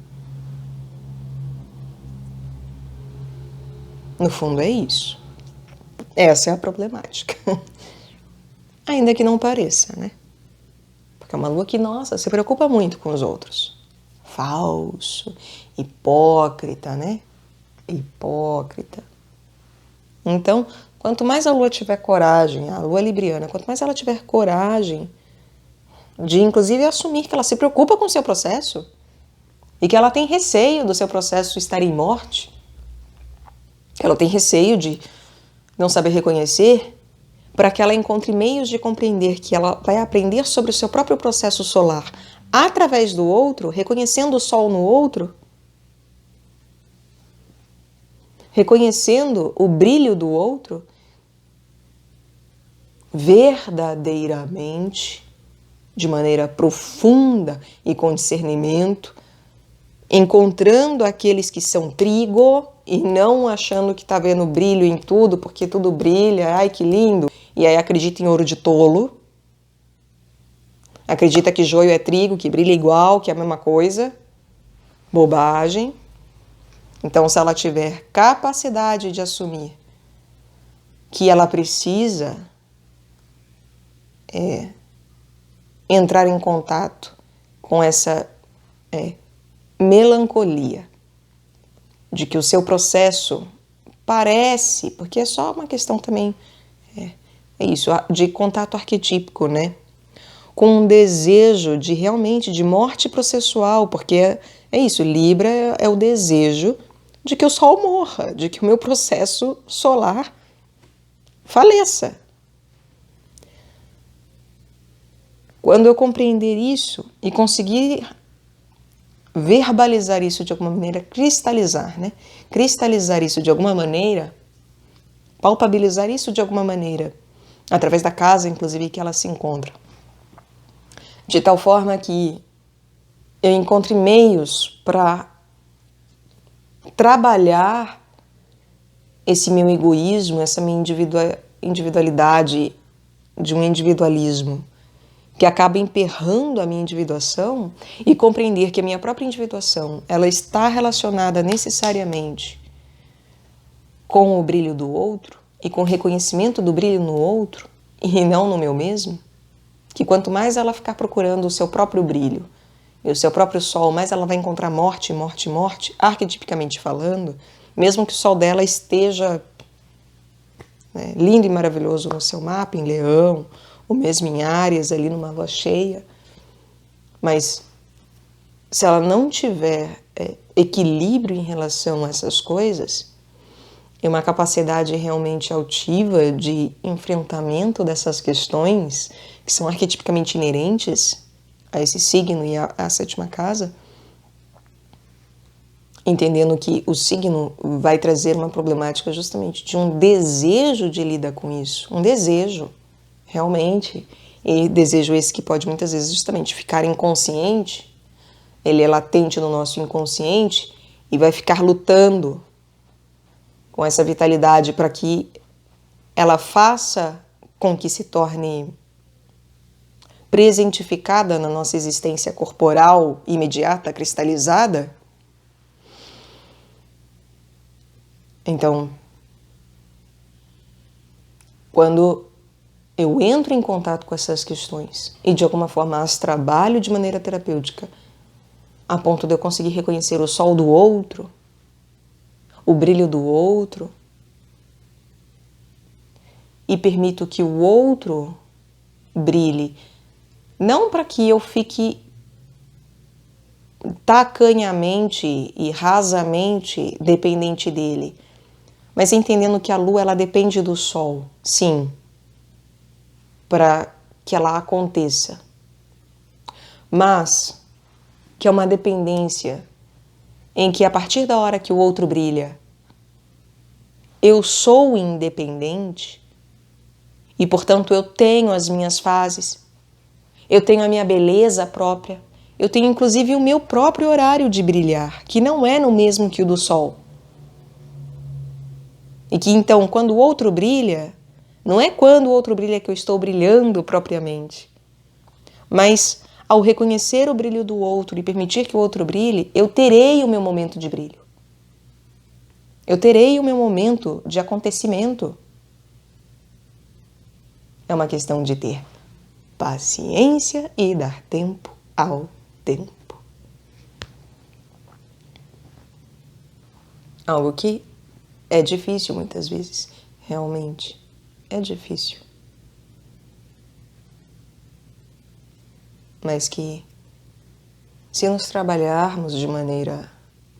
A: No fundo é isso. Essa é a problemática. Ainda que não pareça, né? Porque é uma lua que, nossa, se preocupa muito com os outros. Falso, hipócrita, né? Hipócrita. Então, quanto mais a lua tiver coragem, a lua libriana, quanto mais ela tiver coragem de, inclusive, assumir que ela se preocupa com o seu processo e que ela tem receio do seu processo estar em morte, que ela tem receio de não saber reconhecer, para que ela encontre meios de compreender que ela vai aprender sobre o seu próprio processo solar através do outro, reconhecendo o sol no outro, reconhecendo o brilho do outro, verdadeiramente, de maneira profunda e com discernimento, encontrando aqueles que são trigo e não achando que está vendo brilho em tudo, porque tudo brilha, ai que lindo, e aí acredita em ouro de tolo, acredita que joio é trigo, que brilha igual, que é a mesma coisa, bobagem. Então, se ela tiver capacidade de assumir que ela precisa entrar em contato com essa melancolia de que o seu processo parece, porque é só uma questão também, isso, de contato arquetípico, né? Com um desejo de realmente de morte processual, porque é isso, Libra é o desejo de que o Sol morra, de que o meu processo solar faleça. Quando eu compreender isso e conseguir verbalizar isso de alguma maneira, cristalizar, né? Cristalizar isso de alguma maneira, palpabilizar isso de alguma maneira, através da casa, inclusive, que ela se encontra. De tal forma que eu encontre meios para trabalhar esse meu egoísmo, essa minha individualidade, de um individualismo que acaba emperrando a minha individuação, e compreender que a minha própria individuação ela está relacionada necessariamente com o brilho do outro e com o reconhecimento do brilho no outro e não no meu mesmo, que quanto mais ela ficar procurando o seu próprio brilho e o seu próprio sol, mais ela vai encontrar morte, morte, morte, arquetipicamente falando, mesmo que o sol dela esteja lindo e maravilhoso no seu mapa, em Leão, ou mesmo em Áries, ali numa lua cheia. Mas se ela não tiver equilíbrio em relação a essas coisas, e uma capacidade realmente altiva de enfrentamento dessas questões, que são arquetipicamente inerentes a esse signo e à 7ª casa, entendendo que o signo vai trazer uma problemática justamente de um desejo de lidar com isso, um desejo, realmente, e desejo esse que pode muitas vezes justamente ficar inconsciente, ele é latente no nosso inconsciente e vai ficar lutando com essa vitalidade para que ela faça com que se torne presentificada na nossa existência corporal imediata, cristalizada. Então, quando eu entro em contato com essas questões e de alguma forma as trabalho de maneira terapêutica, a ponto de eu conseguir reconhecer o sol do outro, o brilho do outro, e permito que o outro brilhe, não para que eu fique tacanhamente e rasamente dependente dele, mas entendendo que a lua ela depende do sol, sim, para que ela aconteça, mas que é uma dependência em que a partir da hora que o outro brilha, eu sou independente e, portanto, eu tenho as minhas fases, eu tenho a minha beleza própria, eu tenho inclusive o meu próprio horário de brilhar, que não é no mesmo que o do sol. E que então, quando o outro brilha, não é quando o outro brilha que eu estou brilhando propriamente, mas ao reconhecer o brilho do outro e permitir que o outro brilhe, eu terei o meu momento de brilho. Eu terei o meu momento de acontecimento. É uma questão de ter paciência e dar tempo ao tempo. Algo que é difícil muitas vezes, realmente é difícil. Mas que, se nos trabalharmos de maneira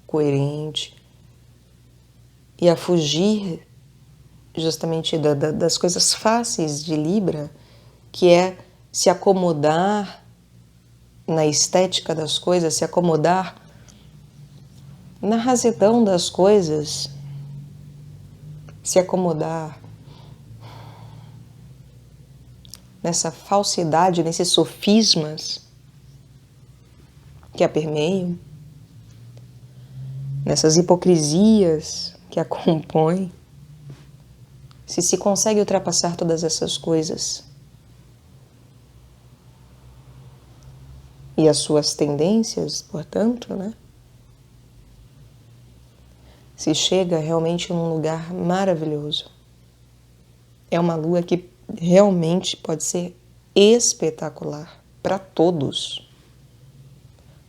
A: coerente e a fugir justamente das coisas fáceis de Libra, que é se acomodar na estética das coisas, se acomodar na razão das coisas, se acomodar nessa falsidade, nesses sofismas que a permeiam, nessas hipocrisias que a compõem, se consegue ultrapassar todas essas coisas e as suas tendências, portanto, né? Se chega realmente num lugar maravilhoso. É uma lua que realmente pode ser espetacular para todos,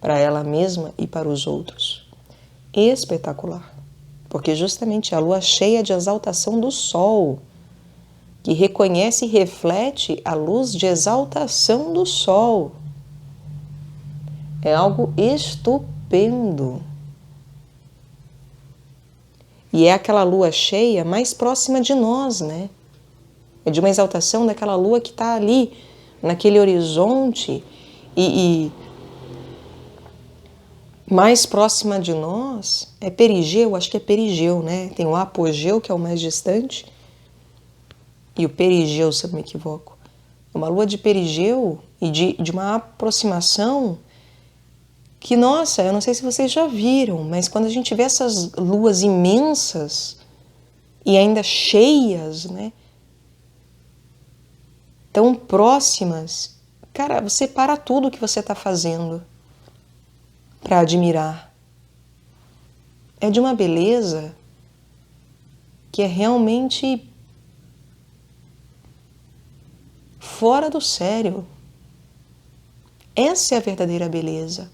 A: para ela mesma e para os outros. Espetacular, porque justamente a lua cheia de exaltação do sol, que reconhece e reflete a luz de exaltação do sol. É algo estupendo. E é aquela lua cheia mais próxima de nós, né? É de uma exaltação daquela lua que está ali, naquele horizonte, e mais próxima de nós é perigeu, acho que é perigeu, né? Tem o apogeu, que é o mais distante, e o perigeu, se eu não me equivoco. É uma lua de perigeu e de uma aproximação que, nossa, eu não sei se vocês já viram, mas quando a gente vê essas luas imensas e ainda cheias, né? Tão próximas, cara, você para tudo que você está fazendo para admirar. É de uma beleza que é realmente fora do sério. Essa é a verdadeira beleza.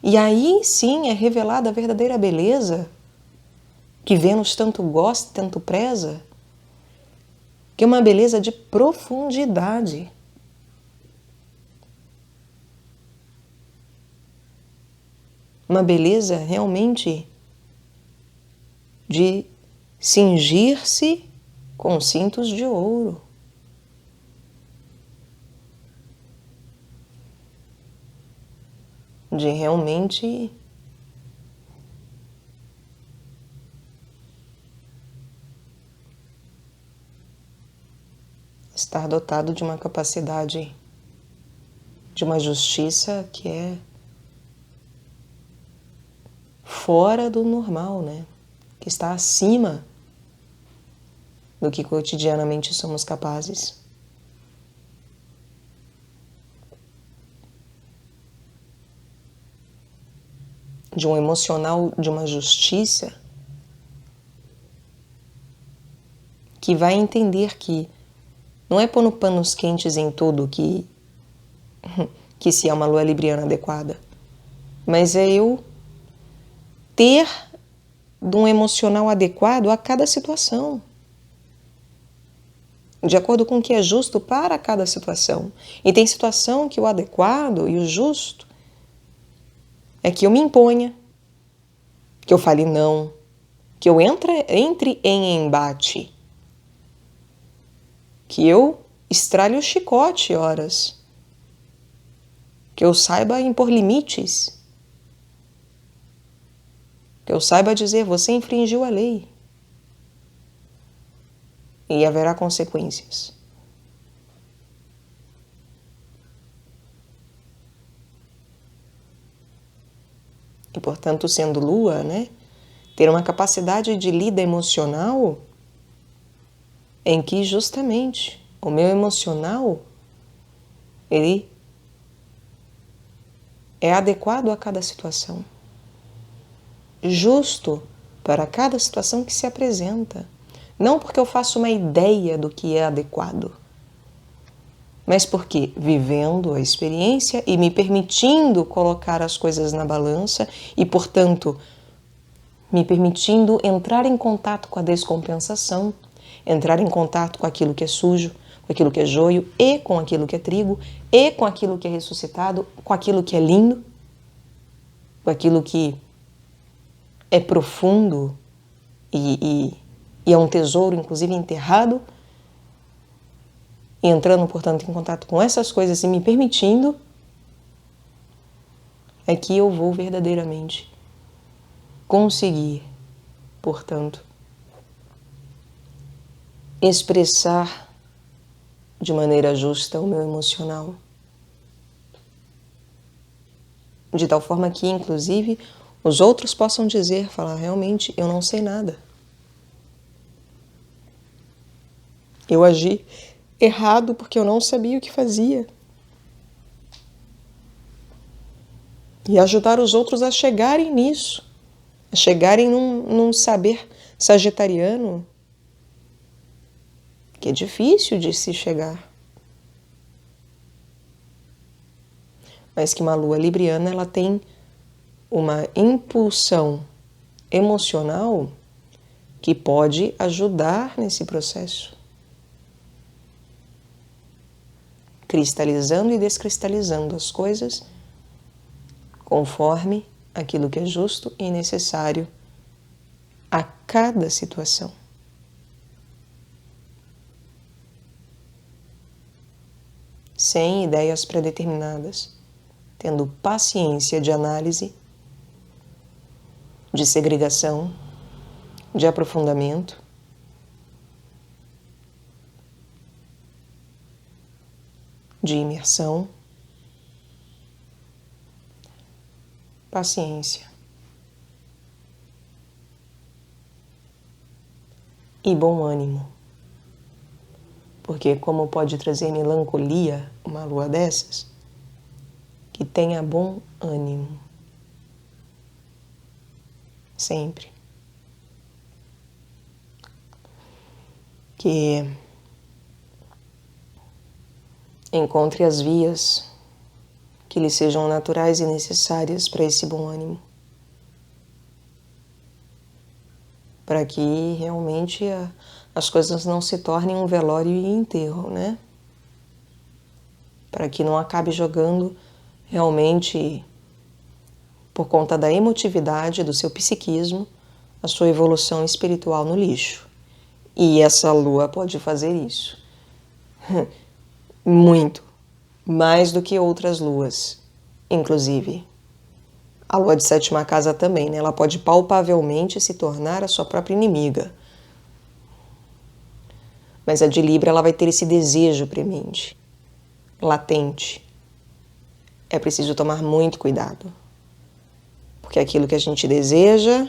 A: E aí sim é revelada a verdadeira beleza que Vênus tanto gosta, tanto preza, que é uma beleza de profundidade. Uma beleza realmente de cingir-se com cintos de ouro. De realmente estar dotado de uma capacidade, de uma justiça que é fora do normal, né? Que está acima do que cotidianamente somos capazes. De um emocional, de uma justiça que vai entender que não é pondo panos quentes em tudo que se é uma lua libriana adequada, mas é eu ter de um emocional adequado a cada situação, de acordo com o que é justo para cada situação. E tem situação que o adequado e o justo é que eu me imponha, que eu fale não, que eu entre em embate, que eu estrale o chicote horas, que eu saiba impor limites, que eu saiba dizer, você infringiu a lei. E haverá consequências. E, portanto, sendo lua, né, ter uma capacidade de lida emocional em que justamente o meu emocional ele é adequado a cada situação, justo para cada situação que se apresenta. Não porque eu faço uma ideia do que é adequado, mas porque vivendo a experiência e me permitindo colocar as coisas na balança e, portanto, me permitindo entrar em contato com a descompensação, entrar em contato com aquilo que é sujo, com aquilo que é joio e com aquilo que é trigo e com aquilo que é ressuscitado, com aquilo que é lindo, com aquilo que é profundo e é um tesouro, inclusive enterrado, e entrando, portanto, em contato com essas coisas e me permitindo, é que eu vou verdadeiramente conseguir, portanto, expressar de maneira justa o meu emocional. De tal forma que, inclusive, os outros possam dizer, falar, realmente, eu não sei nada. Eu agi errado porque eu não sabia o que fazia. E ajudar os outros a chegarem nisso, a chegarem num saber sagitariano, que é difícil de se chegar. Mas que uma lua libriana ela tem uma impulsão emocional que pode ajudar nesse processo, cristalizando e descristalizando as coisas conforme aquilo que é justo e necessário a cada situação. Sem ideias predeterminadas, tendo paciência de análise, de segregação, de aprofundamento, de imersão, paciência e bom ânimo. Porque como pode trazer melancolia uma lua dessas? Que tenha bom ânimo. Sempre. Que encontre as vias que lhe sejam naturais e necessárias para esse bom ânimo. Para que realmente as coisas não se tornem um velório e enterro, né? Para que não acabe jogando realmente, por conta da emotividade do seu psiquismo, a sua evolução espiritual no lixo. E essa lua pode fazer isso. Muito. Mais do que outras luas, inclusive. A lua de sétima casa também, né? Ela pode palpavelmente se tornar a sua própria inimiga. Mas a de Libra, ela vai ter esse desejo premente, latente. É preciso tomar muito cuidado. Porque aquilo que a gente deseja,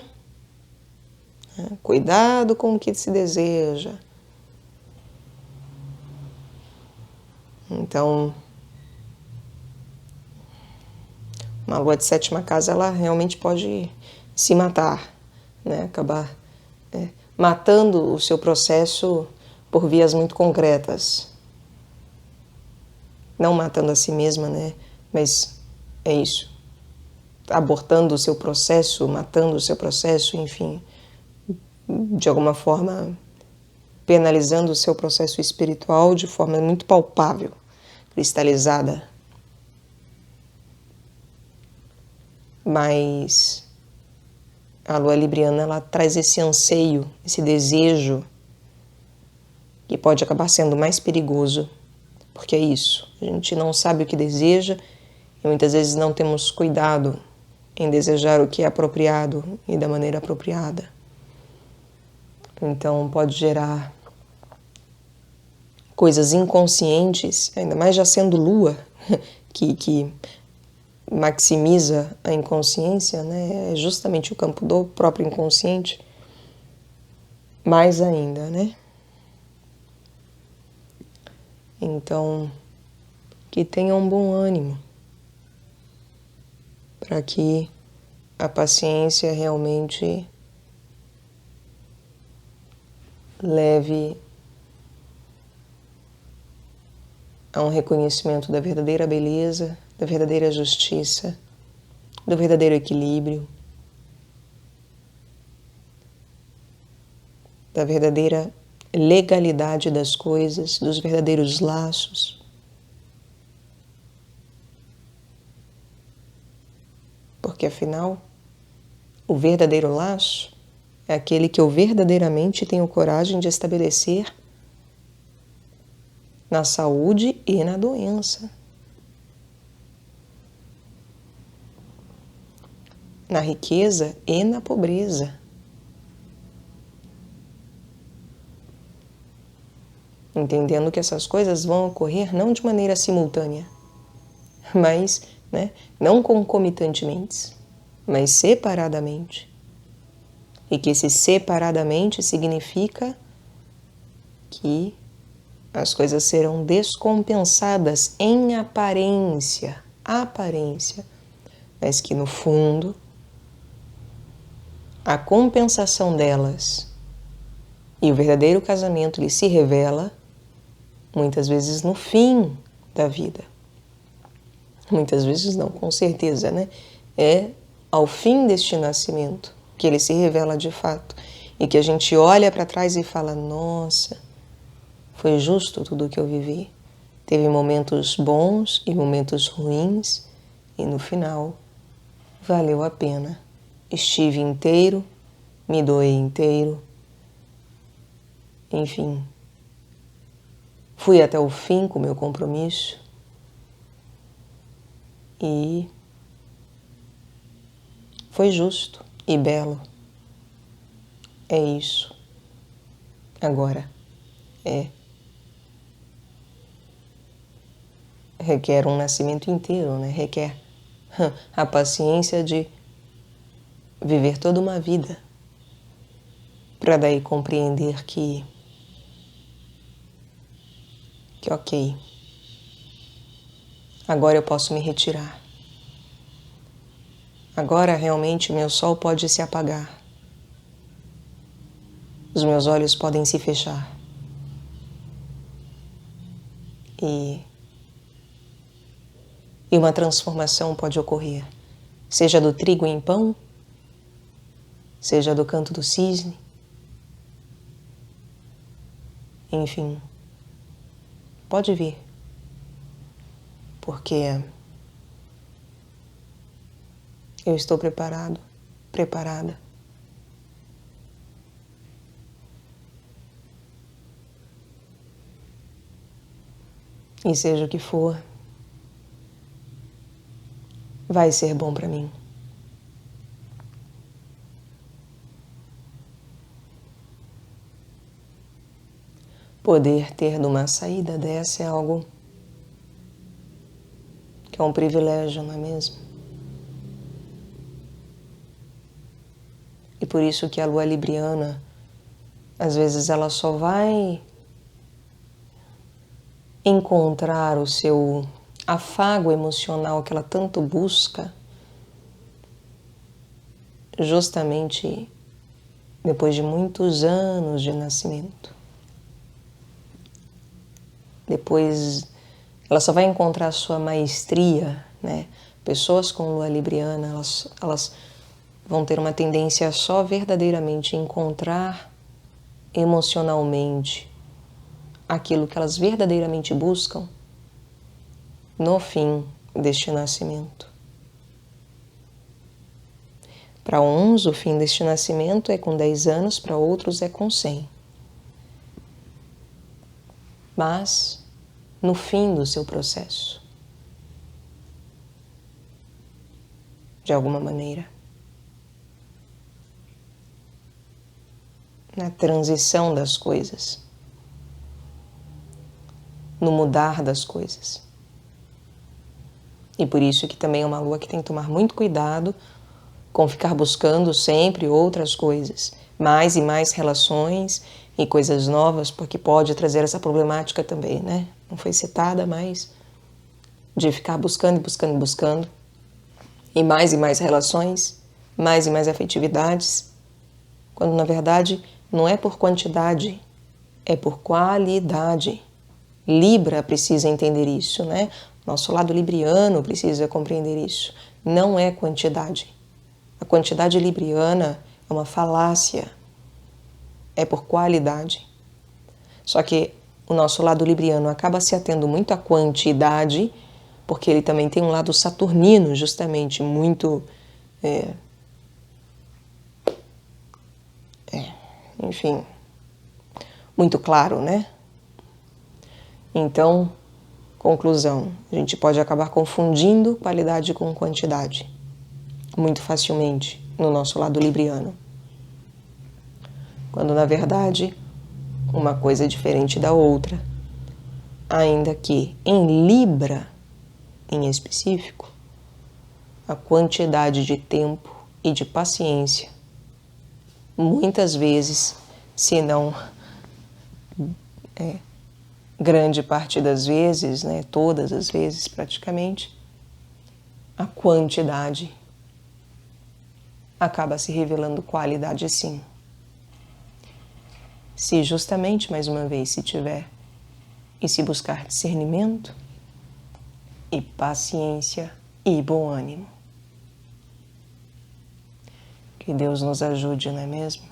A: né? Cuidado com o que se deseja. Então, uma lua de 7ª casa, ela realmente pode se matar, né? Acabar matando o seu processo por vias muito concretas. Não matando a si mesma, né? Mas é isso. Abortando o seu processo, matando o seu processo, enfim. De alguma forma, penalizando o seu processo espiritual de forma muito palpável, cristalizada. Mas a lua libriana, ela traz esse anseio, esse desejo, que pode acabar sendo mais perigoso, porque é isso, a gente não sabe o que deseja e muitas vezes não temos cuidado em desejar o que é apropriado e da maneira apropriada. Então pode gerar coisas inconscientes, ainda mais já sendo lua, que maximiza a inconsciência, né? É justamente o campo do próprio inconsciente, mais ainda, né? Então, que tenha um bom ânimo, para que a paciência realmente leve a um reconhecimento da verdadeira beleza, da verdadeira justiça, do verdadeiro equilíbrio, da verdadeira legalidade das coisas, dos verdadeiros laços. Porque afinal, o verdadeiro laço é aquele que eu verdadeiramente tenho coragem de estabelecer na saúde e na doença, na riqueza e na pobreza. Entendendo que essas coisas vão ocorrer não de maneira simultânea, mas, né, não concomitantemente, mas separadamente. E que esse separadamente significa que as coisas serão descompensadas em aparência, mas que no fundo a compensação delas e o verdadeiro casamento ele se revela muitas vezes no fim da vida. Muitas vezes não, com certeza, né? É ao fim deste nascimento que ele se revela de fato e que a gente olha para trás e fala: nossa, foi justo tudo o que eu vivi. Teve momentos bons e momentos ruins e no final valeu a pena. Estive inteiro, me doei inteiro, enfim, fui até o fim com o meu compromisso e foi justo e belo. É isso. Agora, requer um nascimento inteiro, né? Requer a paciência de viver toda uma vida para daí compreender que ok, agora eu posso me retirar. Agora realmente meu sol pode se apagar. Os meus olhos podem se fechar. E uma transformação pode ocorrer, seja do trigo em pão, seja do canto do cisne, enfim, pode vir, porque eu estou preparado, preparada. E seja o que for, vai ser bom para mim. Poder ter de uma saída dessa é algo que é um privilégio, não é mesmo? E por isso que a lua libriana, às vezes ela só vai encontrar o seu afago emocional que ela tanto busca justamente depois de muitos anos de nascimento. Depois ela só vai encontrar a sua maestria, né? Pessoas com lua libriana, elas vão ter uma tendência a só verdadeiramente encontrar emocionalmente aquilo que elas verdadeiramente buscam no fim deste nascimento. Para uns, o fim deste nascimento é com 10 anos, para outros é com 100. Mas no fim do seu processo, de alguma maneira, na transição das coisas, no mudar das coisas. E por isso que também é uma lua que tem que tomar muito cuidado com ficar buscando sempre outras coisas, mais e mais relações e coisas novas, porque pode trazer essa problemática também, né? Não foi citada, mas de ficar buscando e buscando, e mais relações, mais e mais afetividades, quando na verdade não é por quantidade, é por qualidade. Libra precisa entender isso, né? Nosso lado libriano precisa compreender isso. Não é quantidade. A quantidade libriana é uma falácia. É por qualidade. Só que o nosso lado libriano acaba se atendo muito à quantidade, porque ele também tem um lado saturnino, justamente, muito... enfim, muito claro, né? Então, conclusão, a gente pode acabar confundindo qualidade com quantidade, muito facilmente, no nosso lado libriano. Quando, na verdade, uma coisa é diferente da outra, ainda que em Libra, em específico, a quantidade de tempo e de paciência, muitas vezes, se não grande parte das vezes, né, todas as vezes praticamente, a quantidade acaba se revelando qualidade sim. Se justamente, mais uma vez, se tiver e se buscar discernimento e paciência e bom ânimo. Que Deus nos ajude, não é mesmo?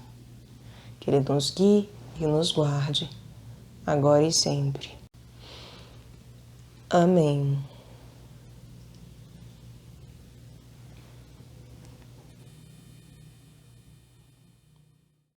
A: Que Ele nos guie e nos guarde, agora e sempre. Amém.